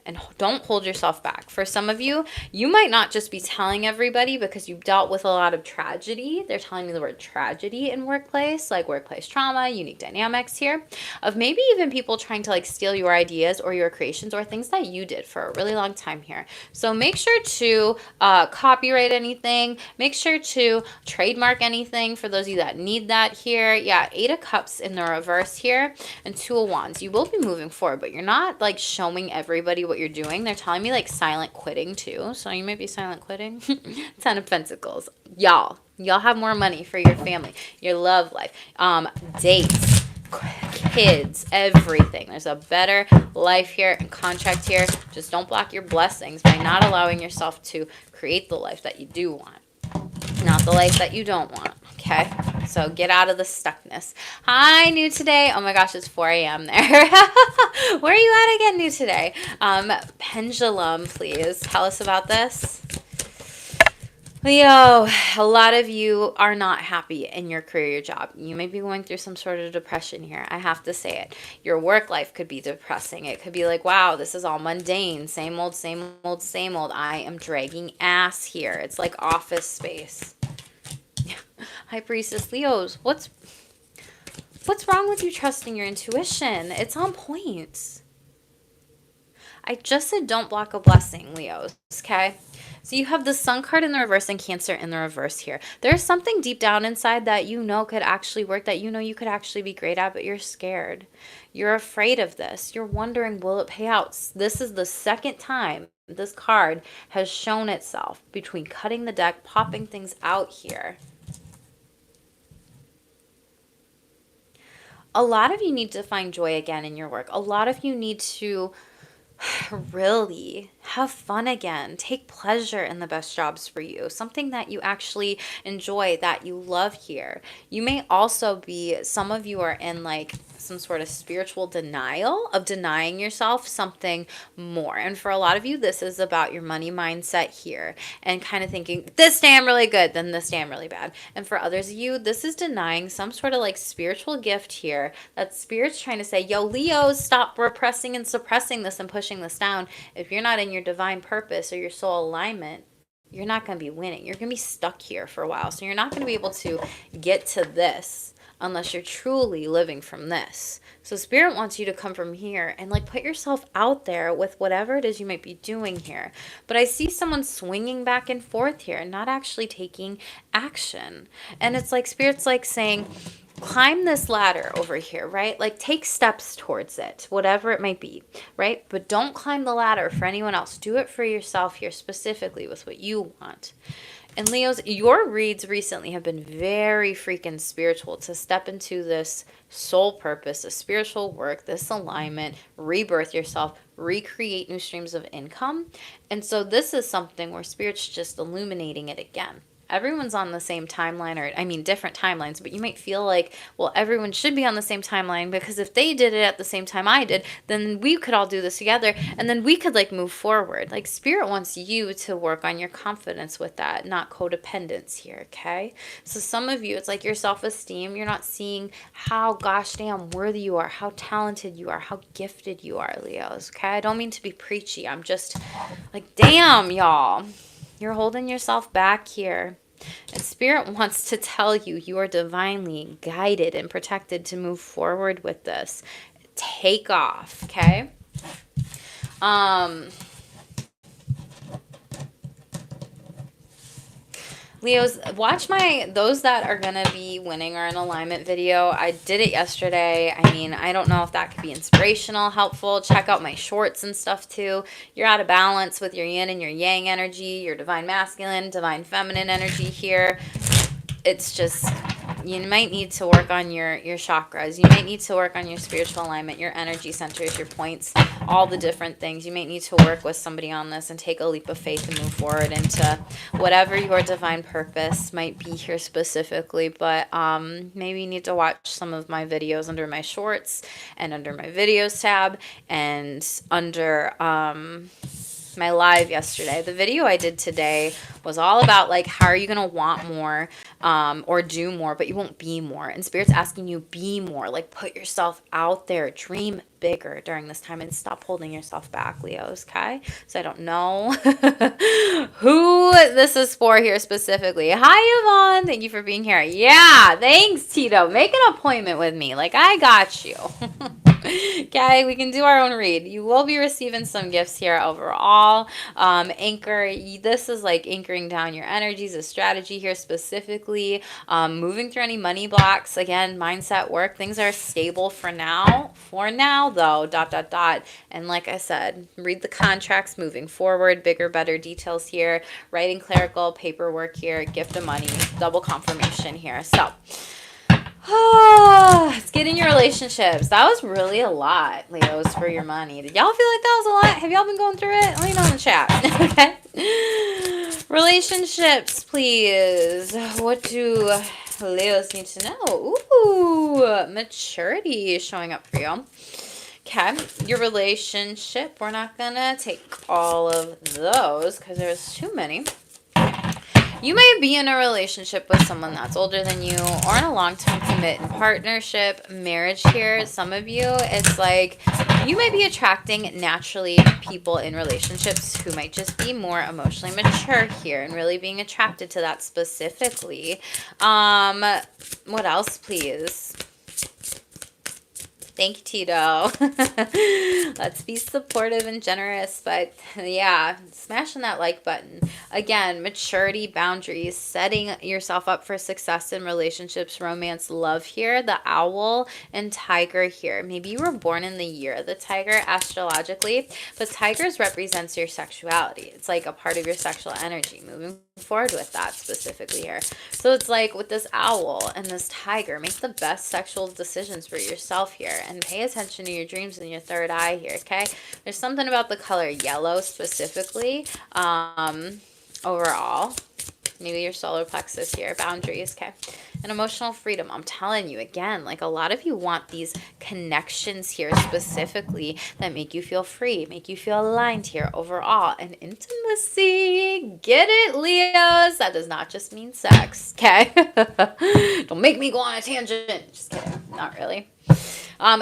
And don't hold yourself back. For some of you, you might not just be telling everybody because you've dealt with a lot of tragedy. They're telling me the word tragedy in workplace, like workplace trauma, unique dynamics here, of maybe even people trying to like steal your ideas or your creations or things that you did for a really long time here. So make sure to copyright anything. Make sure to trademark anything for those of you that need that here. Yeah, 8 of Cups in the reverse here and 2 of Wands. You will be moving forward, but you're not like showing everybody what you're doing. They're telling me like silent quitting too. So you might be silent quitting. 10 of Pentacles. Y'all have more money for your family, your love life, dates, kids, everything. There's a better life here and contract here. Just don't block your blessings by not allowing yourself to create the life that you do want, not the life that you don't want. Okay, so get out of the stuckness. Hi, new today. Oh my gosh, it's 4 a.m. there. Where are you at again, new today? Pendulum, please tell us about this. Leo, a lot of you are not happy in your career, your job. You may be going through some sort of depression here. I have to say it. Your work life could be depressing. It could be like, wow, this is all mundane. Same old, same old, same old. I am dragging ass here. It's like Office Space. High Priestess Leos, what's wrong with you trusting your intuition? It's on point. I just said don't block a blessing, Leos, okay? So you have the Sun card in the reverse and Cancer in the reverse here. There's something deep down inside that you know could actually work, that you know you could actually be great at, but you're scared. You're afraid of this. You're wondering, will it pay out? This is the second time this card has shown itself between cutting the deck, popping things out here. A lot of you need to find joy again in your work. A lot of you need to really have fun again. Take pleasure in the best jobs for you. Something that you actually enjoy, that you love here. You may also be, some of you are in like some sort of spiritual denial of denying yourself something more. And for a lot of you, this is about your money mindset here and kind of thinking, this day I'm really good, then this day I'm really bad. And for others of you, this is denying some sort of like spiritual gift here that Spirit's trying to say, yo, Leos, stop repressing and suppressing this and pushing this down. If you're not in your divine purpose or your soul alignment, you're not going to be winning. You're going to be stuck here for a while. So you're not going to be able to get to this unless you're truly living from this. So Spirit wants you to come from here and like put yourself out there with whatever it is you might be doing here. But I see someone swinging back and forth here and not actually taking action. And it's like Spirit's like saying, climb this ladder over here, right? Like take steps towards it, whatever it might be, right? But don't climb the ladder for anyone else. Do it for yourself here, specifically with what you want. And Leos, your reads recently have been very freaking spiritual to step into this soul purpose, this spiritual work, this alignment, rebirth yourself, recreate new streams of income. And so this is something where Spirit's just illuminating it again. Everyone's on the same timeline, or I mean different timelines, but you might feel like, well, everyone should be on the same timeline because if they did it at the same time I did, then we could all do this together and then we could like move forward. Like Spirit wants you to work on your confidence with that, not codependence here, okay? So some of you, it's like your self-esteem, you're not seeing how gosh damn worthy you are, how talented you are, how gifted you are, Leos, okay? I don't mean to be preachy. I'm just like, damn, y'all. You're holding yourself back here. And Spirit wants to tell you you are divinely guided and protected to move forward with this. Take off, okay? Leos, watch those that are gonna be winning or in alignment video. I did it yesterday. I mean, I don't know if that could be inspirational, helpful. Check out my shorts and stuff too. You're out of balance with your yin and your yang energy, your divine masculine, divine feminine energy here. It's just, you might need to work on your chakras. You might need to work on your spiritual alignment, your energy centers, your points, all the different things. You might need to work with somebody on this and take a leap of faith and move forward into whatever your divine purpose might be here specifically. But maybe you need to watch some of my videos under my shorts and under my videos tab and under my live yesterday. The video I did today was all about like how are you going to want more or do more, but you won't be more. And Spirit's asking you be more, like put yourself out there, dream bigger during this time and stop holding yourself back, Leos, okay? So I don't know who this is for here specifically. Hi, Yvonne. Thank you for being here. Yeah, thanks, Tito. Make an appointment with me. Like, I got you. Okay, we can do our own read. You will be receiving some gifts here overall. Anchor, this is like anchoring down your energies, a strategy here specifically. Moving through any money blocks. Again, mindset work. Things are stable for now. For now, though, ... And like I said, read the contracts moving forward. Bigger, better details here. Writing clerical, paperwork here. Gift of money. Double confirmation here. So, let's get in your relationships. That was really a lot, Leos, for your money. Did y'all feel like that was a lot? Have y'all been going through it? Let me know in the chat. Okay. Relationships, please. What do Leos need to know? Ooh, maturity is showing up for you. Okay, your relationship. We're not going to take all of those because there's too many. You may be in a relationship with someone that's older than you or in a long-term commitment partnership, marriage here. Some of you, it's like you might be attracting naturally people in relationships who might just be more emotionally mature here and really being attracted to that specifically. What else, please? Thank you, Tito. Let's be supportive and generous, but yeah, smashing that like button. Again, maturity, boundaries, setting yourself up for success in relationships, romance, love here. The owl and tiger here. Maybe you were born in the year of the tiger astrologically, but tigers represents your sexuality. It's like a part of your sexual energy. Moving forward with that specifically here. So it's like with this owl and this tiger, make the best sexual decisions for yourself here and pay attention to your dreams and your third eye here, okay? There's something about the color yellow specifically overall. Maybe your solar plexus here, boundaries, okay? And emotional freedom. I'm telling you again, like a lot of you want these connections here specifically that make you feel free, make you feel aligned here overall. And intimacy, get it, Leos? That does not just mean sex, okay? Don't make me go on a tangent. Just kidding, not really.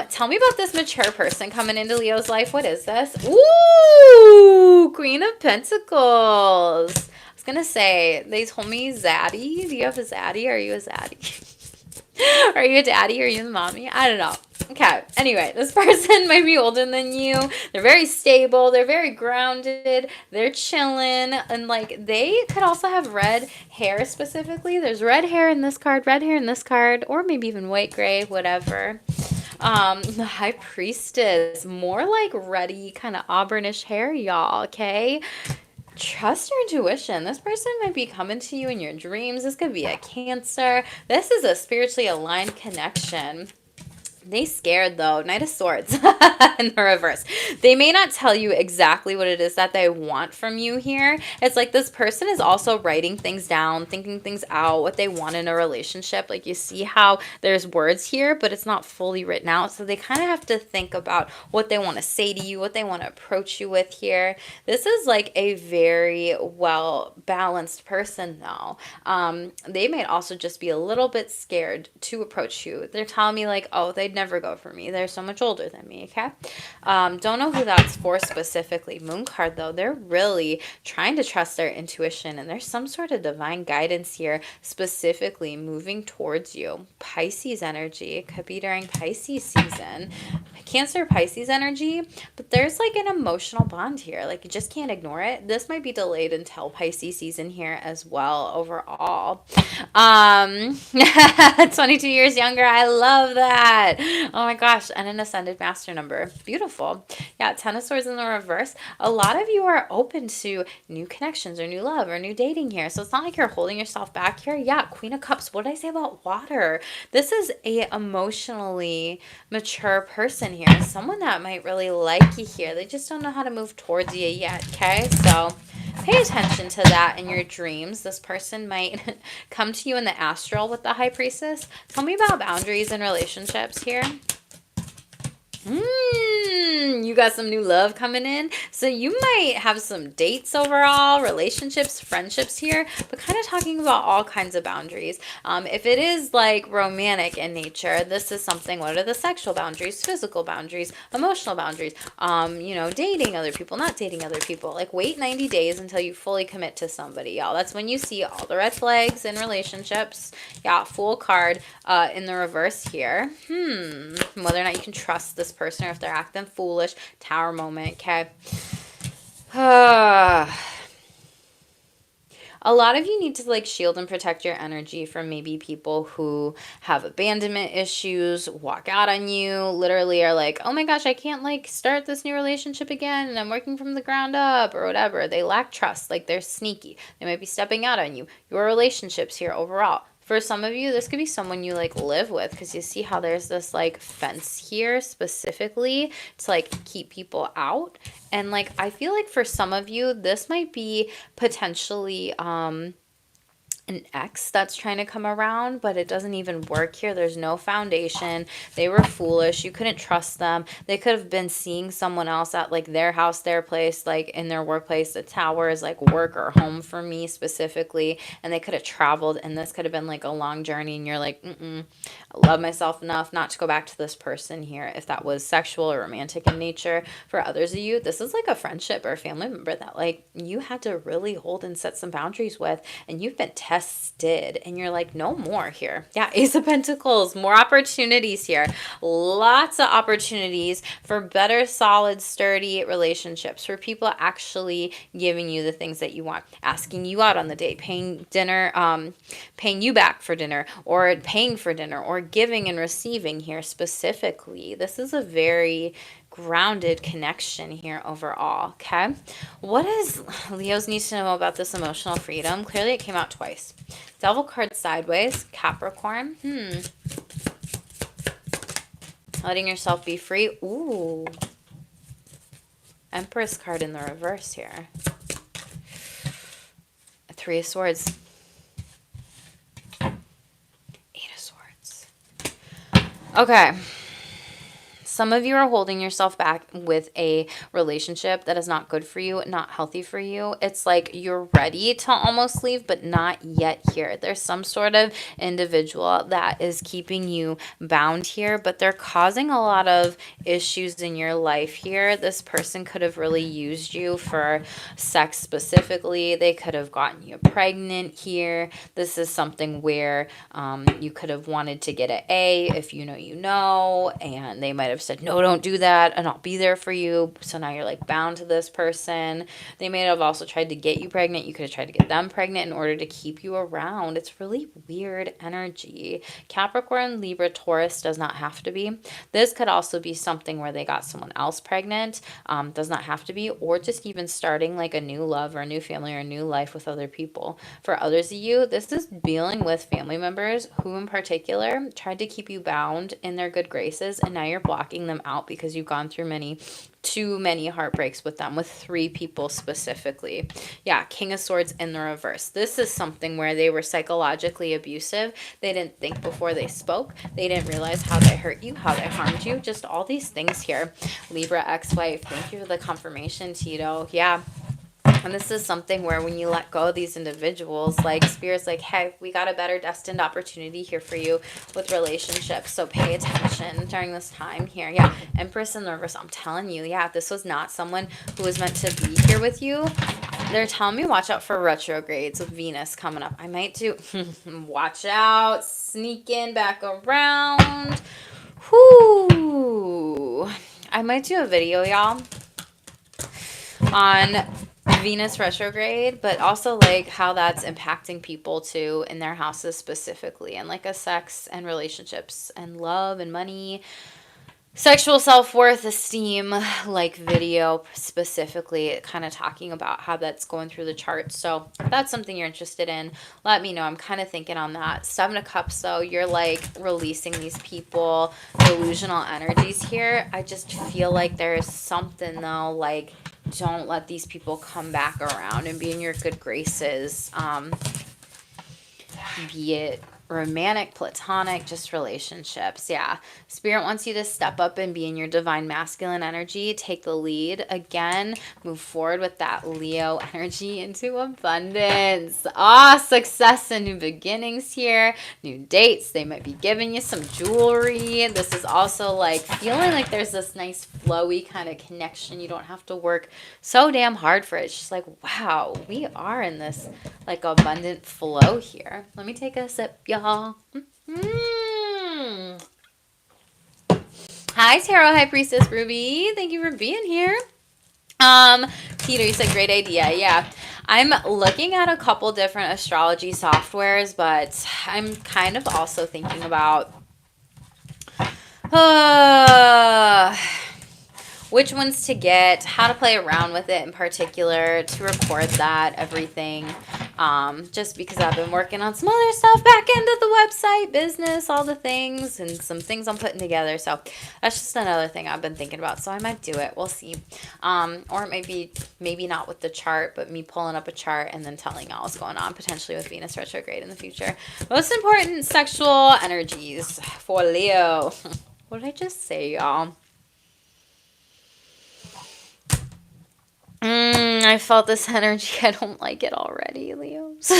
Tell me about this mature person coming into Leo's life. What is this? Ooh, Queen of Pentacles. Gonna say, they told me zaddy. Do you have a zaddy? Are you a zaddy? Are you a daddy? Are you the mommy? I don't know. Okay, anyway, this person might be older than you. They're very stable. They're very grounded. They're chilling. And like, they could also have red hair specifically. There's red hair in this card, red hair in this card, or maybe even white, gray, whatever. The High Priestess, more like ruddy, kind of auburnish hair, y'all, okay? Trust your intuition. This person might be coming to you in your dreams. This could be a Cancer. This is a spiritually aligned connection. They scared though. Knight of Swords in the reverse. They may not tell you exactly what it is that they want from you here. It's like this person is also writing things down, thinking things out, what they want in a relationship. Like you see how there's words here, but it's not fully written out. So they kind of have to think about what they want to say to you, what they want to approach you with here. This is like a very well balanced person though. They may also just be a little bit scared to approach you. They're telling me like, oh, they'd never go for me. They're so much older than me, okay? Don't know who that's for specifically. Moon card, though, they're really trying to trust their intuition, and there's some sort of divine guidance here, specifically moving towards you. Pisces energy. It could be during Pisces season. Cancer, Pisces energy, but there's like an emotional bond here. Like, you just can't ignore it. This might be delayed until Pisces season here as well overall. 22 years younger. I love that. Oh my gosh. And an ascended master number. Beautiful. Yeah, Ten of Swords in the reverse. A lot of you are open to new connections or new love or new dating here. So it's not like you're holding yourself back here. Yeah, Queen of Cups. What did I say about water? This is a emotionally mature person here. Someone that might really like you here. They just don't know how to move towards you yet, okay? So pay attention to that in your dreams. This person might come to you in the astral with the High Priestess. Tell me about boundaries and relationships here. You got some new love coming in. So you might have some dates overall, relationships, friendships here, but kind of talking about all kinds of boundaries. If it is like romantic in nature, this is something, what are the sexual boundaries, physical boundaries, emotional boundaries, dating other people, not dating other people. Like, wait 90 days until you fully commit to somebody, y'all. That's when you see all the red flags in relationships. Yeah, Fool card in the reverse here. Whether or not you can trust this person or if they're acting foolish. Tower moment, okay? A lot of you need to like shield and protect your energy from maybe people who have abandonment issues, walk out on you, literally are like, oh my gosh, I can't like start this new relationship again and I'm working from the ground up or whatever. They lack trust, like they're sneaky. They might be stepping out on you. Your relationships here overall. For some of you, this could be someone you like live with, because you see how there's this like fence here specifically to like keep people out. And like, I feel like for some of you, this might be potentially an ex that's trying to come around, but it doesn't even work here. There's no foundation. They were foolish. You couldn't trust them. They could have been seeing someone else at like their house, their place, like in their workplace. The tower is like work or home for me specifically, and they could have traveled, and this could have been like a long journey, and you're like, I love myself enough not to go back to this person here, if that was sexual or romantic in nature. For others of you, this is like a friendship or a family member that like you had to really hold and set some boundaries with, and you've been tested, and you're like, no more here. Yeah, Ace of Pentacles, more opportunities here. Lots of opportunities for better, solid, sturdy relationships, for people actually giving you the things that you want, asking you out on the date, paying dinner, paying you back for dinner, or paying for dinner, or giving and receiving here specifically. This is a very grounded connection here overall, okay? What does Leos need to know about this emotional freedom? Clearly it came out twice. Devil card sideways, Capricorn. Letting yourself be free. Ooh. Empress card in the reverse here. Three of Swords. Eight of Swords. Okay. Some of you are holding yourself back with a relationship that is not good for you, not healthy for you. It's like you're ready to almost leave, but not yet here. There's some sort of individual that is keeping you bound here, but they're causing a lot of issues in your life here. This person could have really used you for sex specifically. They could have gotten you pregnant here. This is something where you could have wanted to get an A, if you know, and they might have said, no, don't do that, and I'll be there for you. So now you're like bound to this person. They may have also tried to get you pregnant. You could have tried to get them pregnant in order to keep you around. It's really weird energy. Capricorn, Libra, Taurus does not have to be. This could also be something where they got someone else pregnant. Does not have to be, or just even starting like a new love or a new family or a new life with other people. For others of you, this is dealing with family members who in particular tried to keep you bound in their good graces, and now you're blocking them out because you've gone through too many heartbreaks with them, with three people specifically. Yeah, King of Swords in the reverse. This is something where they were psychologically abusive. They didn't think before they spoke. They didn't realize how they hurt you, how they harmed you, just all these things here. Libra, ex-wife. Thank you for the confirmation, Tito. Yeah. And this is something where when you let go of these individuals, like Spirit's like, hey, we got a better destined opportunity here for you with relationships. So pay attention during this time here. Yeah. Empress in the reverse. I'm telling you, yeah, this was not someone who was meant to be here with you. They're telling me watch out for retrogrades with Venus coming up. I might do watch out, sneak in back around. Whoo. I might do a video, y'all, on Venus retrograde, but also like how that's impacting people too in their houses specifically, and like a sex and relationships and love and money, sexual self-worth, esteem, like video specifically, kind of talking about how that's going through the charts. So if that's something you're interested in, let me know. I'm kind of thinking on that. Seven of Cups, though, you're like releasing these people, delusional energies here. I just feel like there is something though, like don't let these people come back around and be in your good graces. Be it romantic, platonic, just relationships. Yeah. Spirit wants you to step up and be in your divine masculine energy. Take the lead. Again, move forward with that Leo energy into abundance. Success and new beginnings here. New dates. They might be giving you some jewelry. This is also like feeling like there's this nice flowy kind of connection. You don't have to work so damn hard for it. It's just like, wow, we are in this like abundant flow here. Let me take a sip, y'all. Hi, Tarot High Priestess Ruby. Thank you for being here. Peter, you said great idea. Yeah. I'm looking at a couple different astrology softwares, but I'm kind of also thinking about which ones to get, how to play around with it in particular, to record that, everything. Just because I've been working on some other stuff back into the website, business, all the things, and some things I'm putting together. So that's just another thing I've been thinking about. So I might do it. We'll see. Or it might be maybe not with the chart, but me pulling up a chart and then telling y'all what's going on, potentially with Venus retrograde in the future. Most important sexual energies for Leo. What did I just say, y'all? I felt this energy. I don't like it already, Leos.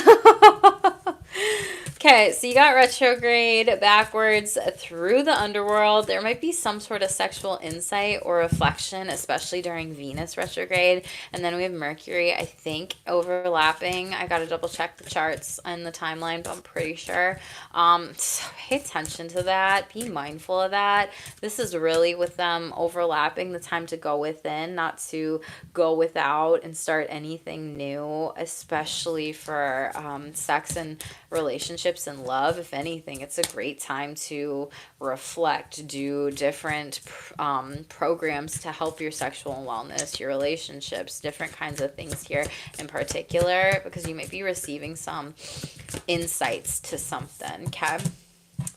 Okay, so you got retrograde backwards through the underworld. There might be some sort of sexual insight or reflection, especially during Venus retrograde. And then we have Mercury, I think, overlapping. I got to double check the charts and the timeline, but I'm pretty sure. So pay attention to that. Be mindful of that. This is really with them overlapping, the time to go within, not to go without and start anything new, especially for sex and relationships and love. If anything, it's a great time to reflect, do different programs to help your sexual wellness, your relationships, different kinds of things here in particular, because you might be receiving some insights to something. Okay.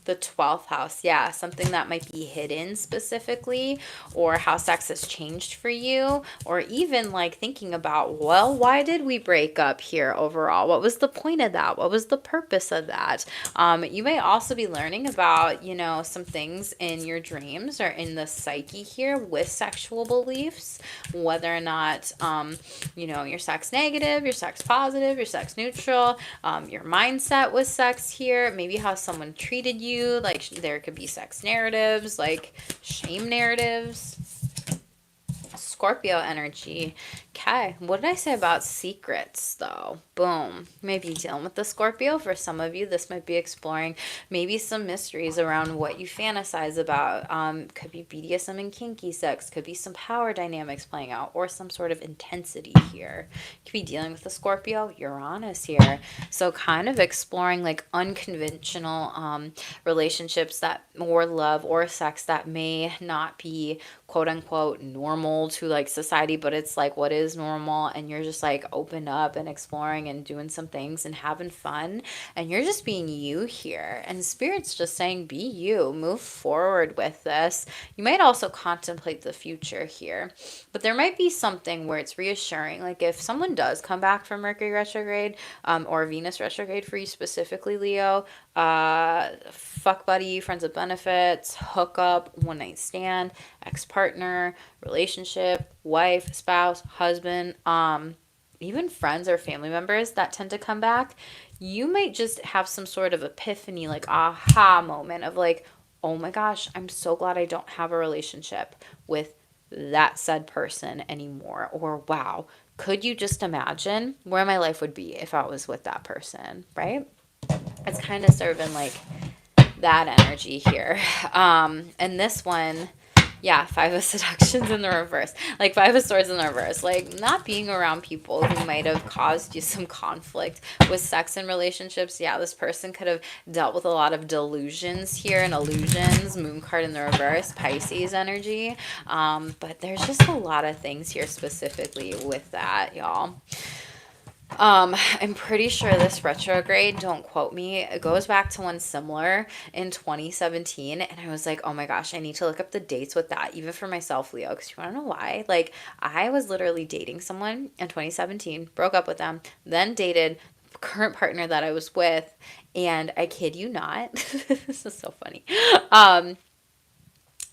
The 12th house, yeah, something that might be hidden specifically, or how sex has changed for you, or even like thinking about, well, why did we break up here overall? What was the point of that? What was the purpose of that? You may also be learning about, some things in your dreams or in the psyche here with sexual beliefs, whether or not, you're sex negative, you're sex positive, you're sex neutral, your mindset with sex here, maybe how someone treated you. Like there could be sex narratives, like shame narratives. Scorpio energy. Okay, what did I say about secrets though? Boom. Maybe dealing with the Scorpio. For some of you, this might be exploring maybe some mysteries around what you fantasize about. Could be BDSM and kinky sex. Could be some power dynamics playing out, or some sort of intensity here. Could be dealing with the Scorpio, Uranus here. So kind of exploring like unconventional relationships that, or love or sex that may not be quote unquote normal to like society, but it's like what is normal, and you're just like open up and exploring and doing some things and having fun, and you're just being you here, and Spirit's just saying be you, move forward with this. You might also contemplate the future here, but there might be something where it's reassuring, like if someone does come back from Mercury retrograde or Venus retrograde for you specifically, Leo, fuck buddy, friends with benefits, hookup, one night stand, ex-partner, relationship, wife, spouse, husband, even friends or family members that tend to come back, you might just have some sort of epiphany, like aha moment of like, oh my gosh, I'm so glad I don't have a relationship with that said person anymore. Or wow, could you just imagine where my life would be if I was with that person, right? It's kind of serving like that energy here. And this one, yeah, Five of Seductions in the reverse. Like Five of Swords in the reverse. Like not being around people who might have caused you some conflict with sex and relationships. Yeah, this person could have dealt with a lot of delusions here and illusions. Moon card in the reverse, Pisces energy. But there's just a lot of things here specifically with that, y'all. I'm pretty sure this retrograde, don't quote me, it goes back to one similar in 2017. And I was like, oh my gosh, I need to look up the dates with that, even for myself, Leo. Because you want to know why? Like, I was literally dating someone in 2017, broke up with them, then dated current partner that I was with. And I kid you not, this is so funny.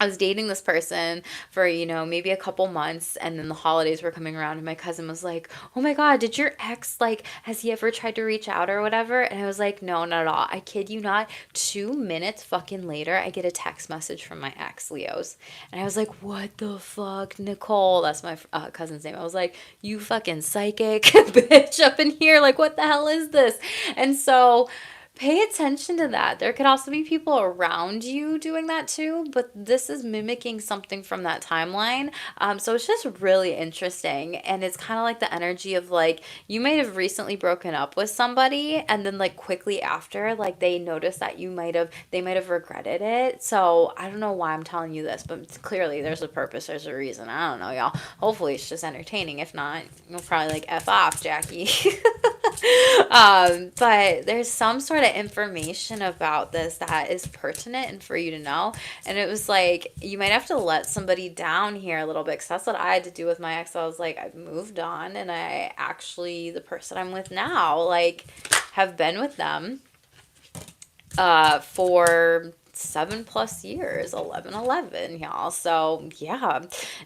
I was dating this person for, maybe a couple months, and then the holidays were coming around and my cousin was like, "Oh my God, did your ex, like, has he ever tried to reach out or whatever?" And I was like, "No, not at all." I kid you not, 2 minutes fucking later, I get a text message from my ex, Leo's. And I was like, "What the fuck, Nicole?" That's my cousin's name. I was like, "You fucking psychic bitch up in here. Like, what the hell is this?" And so pay attention to that. There could also be people around you doing that too, but this is mimicking something from that timeline. So it's just really interesting. And it's kind of like the energy of like, you might have recently broken up with somebody and then like quickly after, like they noticed that they might have regretted it. So I don't know why I'm telling you this, but clearly there's a purpose, there's a reason. I don't know, y'all. Hopefully it's just entertaining. If not, you'll probably like F off, Jackie. But there's some sort of information about this that is pertinent and for you to know. And it was like, you might have to let somebody down here a little bit, because that's what I had to do with my ex. I was like, I've moved on, and I actually, the person I'm with now, like, have been with them for 7+ years, 11, y'all. So yeah,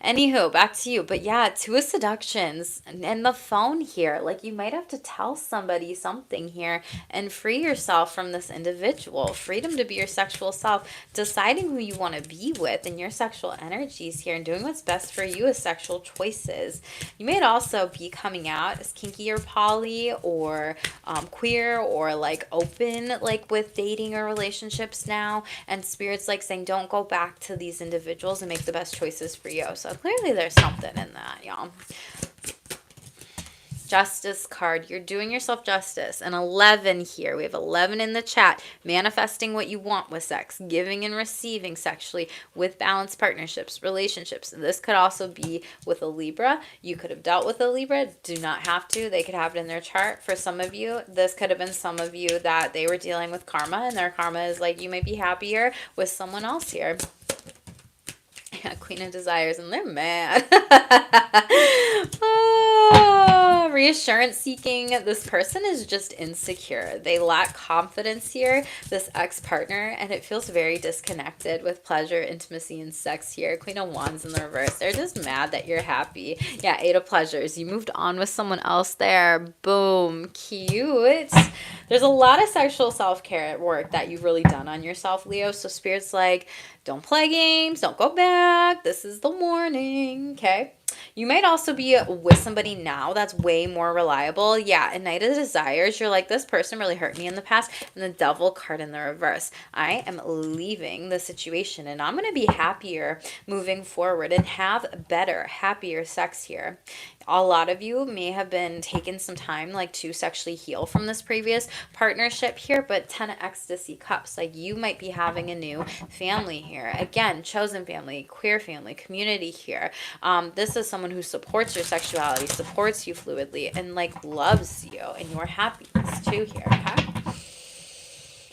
anywho, back to you. But yeah, Two of Seductions and the phone here, like you might have to tell somebody something here and free yourself from this individual. Freedom to be your sexual self, deciding who you want to be with and your sexual energies here, and doing what's best for you as sexual choices. You may also be coming out as kinky or poly or queer or like open, like with dating or relationships now. And Spirit's like saying, don't go back to these individuals and make the best choices for you. So clearly there's something in that, y'all. Justice card. You're doing yourself justice. And 11 here. We have 11 in the chat. Manifesting what you want with sex. Giving and receiving sexually with balanced partnerships, relationships. And this could also be with a Libra. You could have dealt with a Libra. Do not have to. They could have it in their chart. For some of you, this could have been some of you that they were dealing with karma. And their karma is like, you may be happier with someone else here. Yeah, Queen of Desires, and they're mad. Oh, reassurance seeking. This person is just insecure. They lack confidence here, this ex-partner, and it feels very disconnected with pleasure, intimacy, and sex here. Queen of Wands in the reverse. They're just mad that you're happy. Yeah, Eight of Pleasures. You moved on with someone else there. Boom. Cute. There's a lot of sexual self-care work that you've really done on yourself, Leo. So Spirit's like, don't play games. Don't go back. This is the warning. Okay. You might also be with somebody now that's way more reliable. Yeah, and Knight of Desires, you're like, this person really hurt me in the past. And the Devil card in the reverse. I am leaving the situation and I'm going to be happier moving forward and have better, happier sex here. A lot of you may have been taking some time like to sexually heal from this previous partnership here, but 10 of Ecstasy Cups, like you might be having a new family here. Again, chosen family, queer family, community here. This is someone who supports your sexuality, supports you fluidly, and like loves you and your happiness too here, okay?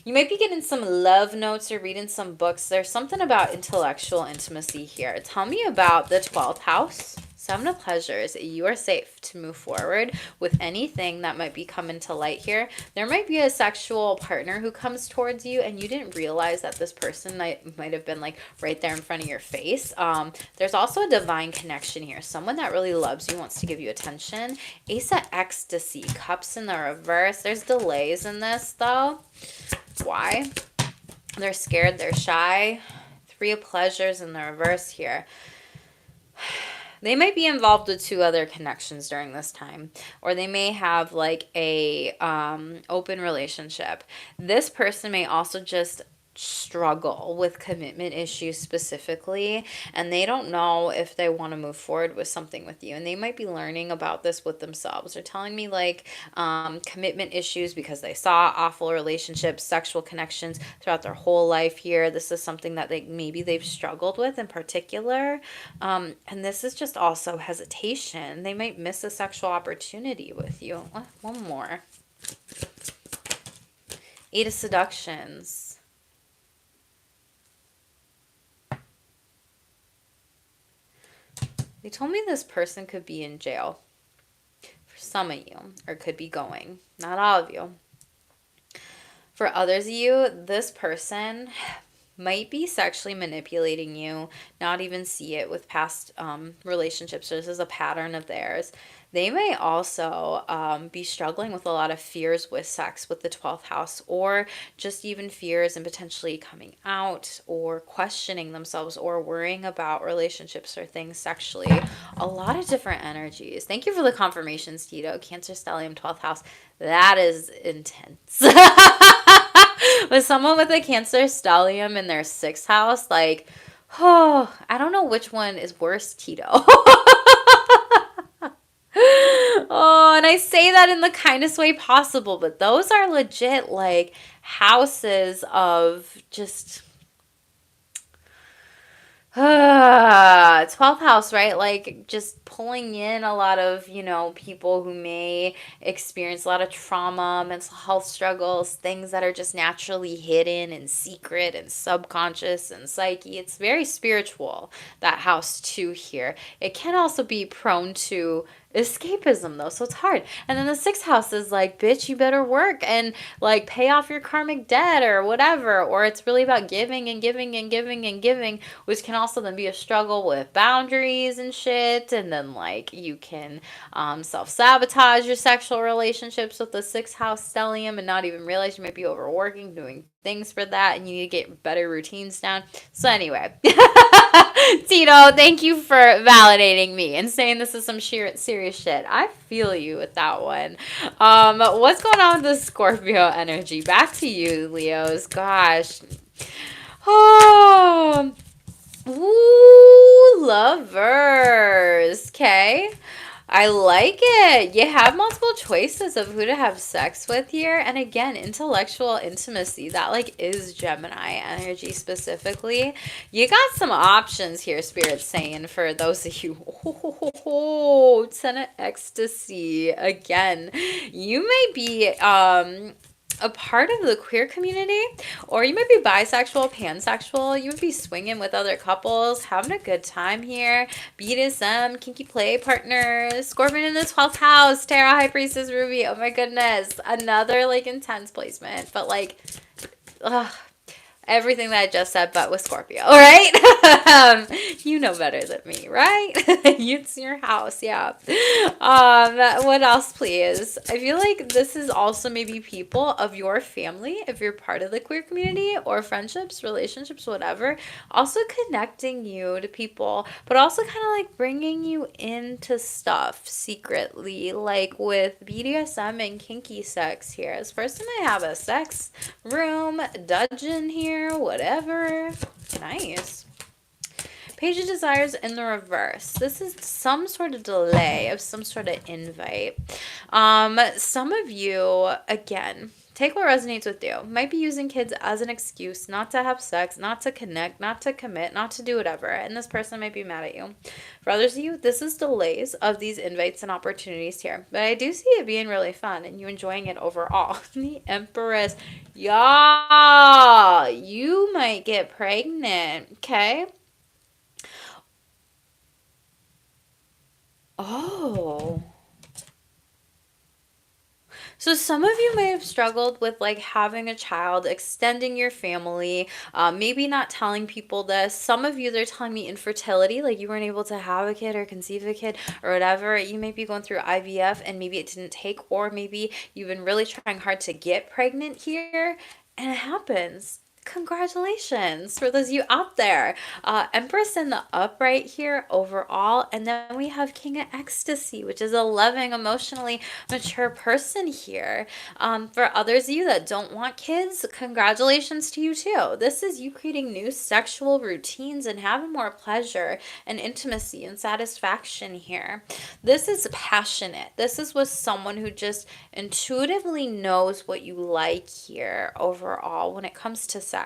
You might be getting some love notes or reading some books. There's something about intellectual intimacy here. Tell me about the 12th house. Seven of Pleasures, you are safe to move forward with anything that might be coming to light here. There might be a sexual partner who comes towards you and you didn't realize that this person might have been like right there in front of your face. There's also a divine connection here. Someone that really loves you, wants to give you attention. Ace of Ecstasy, Cups in the reverse. There's delays in this though. Why? They're scared, they're shy. Three of Pleasures in the reverse here. They might be involved with two other connections during this time, or they may have like a open relationship. This person may also just struggle with commitment issues specifically, and they don't know if they want to move forward with something with you, and they might be learning about this with themselves. They're telling me like commitment issues because they saw awful relationships, sexual connections throughout their whole life here. This is something that maybe they've struggled with in particular, and this is just also hesitation. They might miss a sexual opportunity with you. One more. Eight of Seductions. They told me this person could be in jail for some of you, or could be going. Not all of you. For others of you, this person might be sexually manipulating you, not even see it with past relationships. So this is a pattern of theirs. They may also be struggling with a lot of fears with sex with the 12th house, or just even fears and potentially coming out or questioning themselves or worrying about relationships or things sexually. A lot of different energies. Thank you for the confirmations, Tito. Cancer, Stellium, 12th house. That is intense. With someone with a Cancer stellium in their 6th house, like, oh, I don't know which one is worse, Tito. Oh, and I say that in the kindest way possible, but those are legit, like, houses of just 12th house, right? Like just pulling in a lot of, people who may experience a lot of trauma, mental health struggles, things that are just naturally hidden and secret and subconscious and psyche. It's very spiritual, that house too here. It can also be prone to escapism though, so it's hard. And then the 6th house is like, bitch, you better work and like pay off your karmic debt or whatever, or it's really about giving and giving and giving and giving, which can also then be a struggle with boundaries and shit. And then like you can self-sabotage your sexual relationships with the 6th house stellium and not even realize you might be overworking, doing things for that, and you need to get better routines down. So anyway, Tito, thank you for validating me and saying this is some serious shit. I feel you with that one. What's going on with the Scorpio energy? Back to you, Leos. Gosh. Oh, ooh, lovers. Okay. I like it. You have multiple choices of who to have sex with here. And again, intellectual intimacy. That like is Gemini energy specifically. You got some options here, Spirit's saying, for those of you. Oh, 10 of Ecstasy. Again, you may be a part of the queer community, or you might be bisexual, pansexual. You would be swinging with other couples, having a good time here. BDSM, kinky play partners. Scorpion in the 12th house. Tarot High Priestess Ruby. Oh my goodness. Another like intense placement, but like, ugh. Everything that I just said, but with Scorpio, all right? You know better than me, right? It's your house, yeah. What else, please? I feel like this is also maybe people of your family, if you're part of the queer community, or friendships, relationships, whatever, also connecting you to people, but also kind of like bringing you into stuff secretly, like with BDSM and kinky sex here. This person might have a sex room, dungeon here, whatever. Nice. Page of Desires in the reverse. This is some sort of delay of some sort of invite. Some of you, again, take what resonates with you. Might be using kids as an excuse not to have sex, not to connect, not to commit, not to do whatever. And this person might be mad at you. For others of you, this is delays of these invites and opportunities here. But I do see it being really fun and you enjoying it overall. The Empress. Y'all, you might get pregnant. Okay? Oh. So some of you may have struggled with like having a child, extending your family, maybe not telling people this. Some of you, they're telling me infertility, like you weren't able to have a kid or conceive a kid or whatever. You may be going through IVF and maybe it didn't take, or maybe you've been really trying hard to get pregnant here and it happens. Congratulations for those of you out there. Empress in the upright here overall. And then we have King of Ecstasy, which is a loving, emotionally mature person here. For others of you that don't want kids, congratulations to you too. This is you creating new sexual routines and having more pleasure and intimacy and satisfaction here. This is passionate. This is with someone who just intuitively knows what you like here overall when it comes to sex.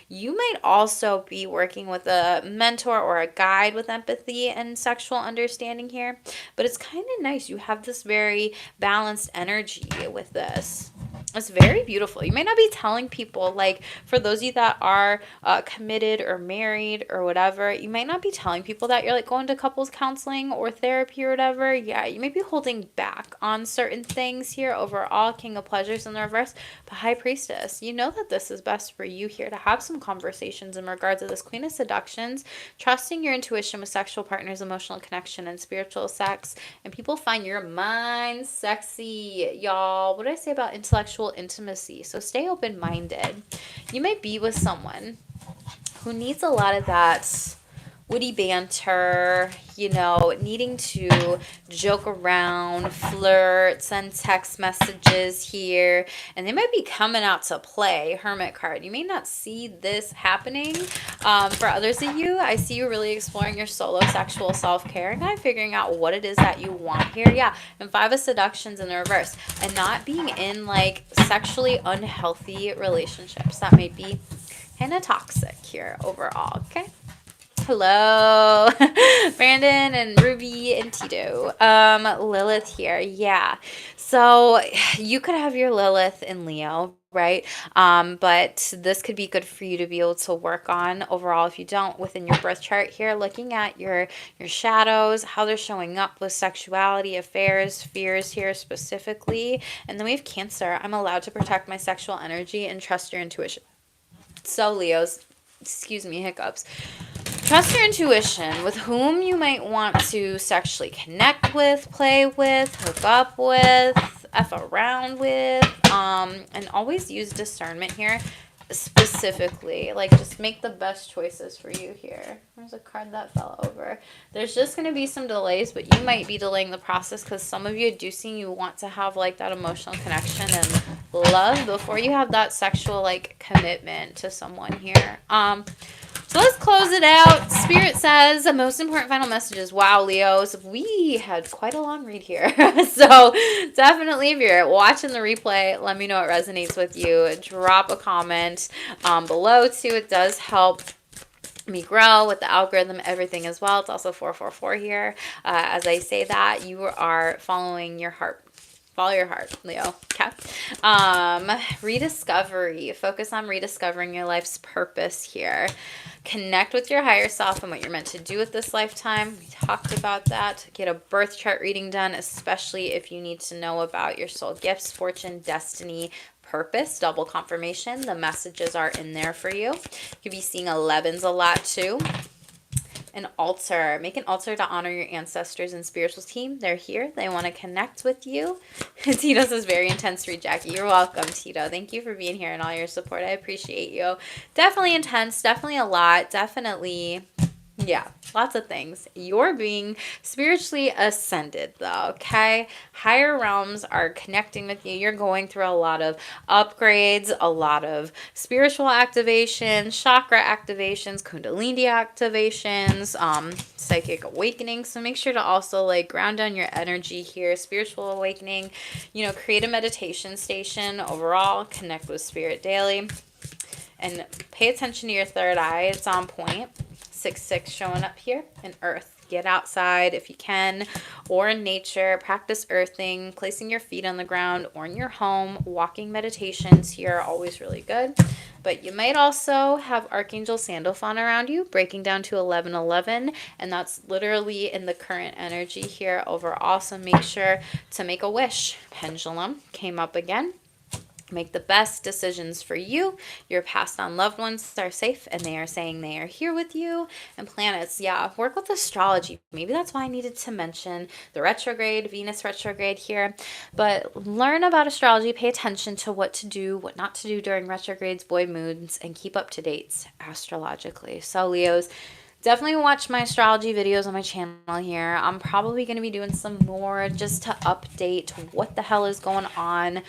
You might also be working with a mentor or a guide with empathy and sexual understanding here, but it's kind of nice. You have this very balanced energy with this. It's very beautiful. You may not be telling people, like for those of you that are committed or married or whatever, you might not be telling people that you're like going to couples counseling or therapy or whatever. Yeah, you may be holding back on certain things here overall. King of Pleasures in the reverse, but High Priestess, you know that this is best for you here to have some conversations in regards to this Queen of Seductions, trusting your intuition with sexual partners, emotional connection, and spiritual sex. And people find your mind sexy, y'all. What did I say about intellectual intimacy? So stay open-minded. You might be with someone who needs a lot of that witty banter, needing to joke around, flirt, send text messages here, and they might be coming out to play. Hermit card. You may not see this happening. For others of you, I see you really exploring your solo sexual self-care and kind of figuring out what it is that you want here. Yeah, and Five of Seductions in the reverse, and not being in like sexually unhealthy relationships that may be kind of toxic here overall. Okay. Hello, Brandon and Ruby and Tito. Lilith here. Yeah. So you could have your Lilith in Leo, right? But this could be good for you to be able to work on overall if you don't within your birth chart here, looking at your shadows, how they're showing up with sexuality, affairs, fears here specifically. And then we have Cancer. I'm allowed to protect my sexual energy and trust your intuition. So Leos, excuse me, hiccups. Trust your intuition with whom you might want to sexually connect with, play with, hook up with, F around with, and always use discernment here specifically. Like, just make the best choices for you here. There's a card that fell over. There's just going to be some delays, but you might be delaying the process because some of you do seem you want to have, like, that emotional connection and love before you have that sexual, like, commitment to someone here. So let's close it out. Spirit says the most important final messages. Wow, Leos, we had quite a long read here. So definitely if you're watching the replay, let me know it resonates with you. Drop a comment below too. It does help me grow with the algorithm, everything as well. It's also 444 here. As I say that, you are following your heart. Follow your heart, Leo. Okay. Rediscovery. Focus on rediscovering your life's purpose here. Connect with your higher self and what you're meant to do with this lifetime. We talked about that. Get a birth chart reading done, especially if you need to know about your soul gifts, fortune, destiny, purpose, double confirmation. The messages are in there for you. You could be seeing 11s a lot too. An altar. Make an altar to honor your ancestors and spiritual team. They're here. They want to connect with you. Tito says, very intense read, Jackie. You're welcome, Tito. Thank you for being here and all your support. I appreciate you. Definitely intense. Definitely a lot. Definitely, yeah, lots of things. You're being spiritually ascended, though, okay? Higher realms are connecting with you. You're going through a lot of upgrades, a lot of spiritual activations, chakra activations, kundalini activations, psychic awakening. So make sure to also like ground down your energy here, spiritual awakening, create a meditation station overall, connect with spirit daily, and pay attention to your third eye. It's on point. 6-6 showing up here in Earth. get outside if you can, or in nature. Practice earthing, placing your feet on the ground or in your home. Walking meditations here are always really good. But you might also have Archangel Sandalphon around you, breaking down to 1111, and that's literally in the current energy here overall. So make sure to make a wish. Pendulum came up again. Make the best decisions for you. Your passed on loved ones are safe and they are saying they are here with you. And planets, yeah, work with astrology. Maybe that's why I needed to mention the retrograde, Venus retrograde here. But learn about astrology, pay attention to what to do, what not to do during retrogrades, void moons, and keep up to date astrologically. So, Leos, definitely watch my astrology videos on my channel here. I'm probably going to be doing some more just to update what the hell is going on,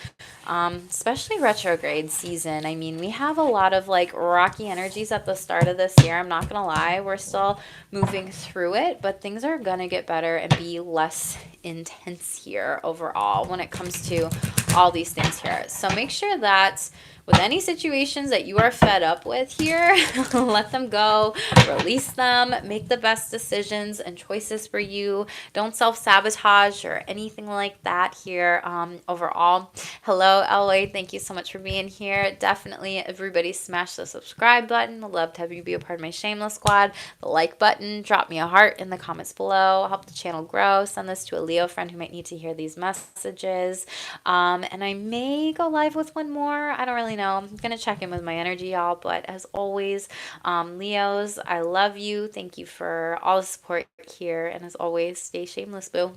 especially retrograde season. I mean, we have a lot of like rocky energies at the start of this year. I'm not going to lie. We're still moving through it, but things are going to get better and be less intense here overall when it comes to all these things here. So make sure that with any situations that you are fed up with here, let them go, release them, make the best decisions and choices for you. Don't self-sabotage or anything like that here overall. Hello, Elloy. Thank you so much for being here. Definitely, everybody smash the subscribe button. I'd love to have you be a part of my Shameless squad. The like button. Drop me a heart in the comments below. Help the channel grow. Send this to a Leo friend who might need to hear these messages. And I may go live with one more. I don't really know. I'm going to check in with my energy, y'all. But as always, Leos, I love you. Thank you for all the support here. And as always, stay shameless, boo.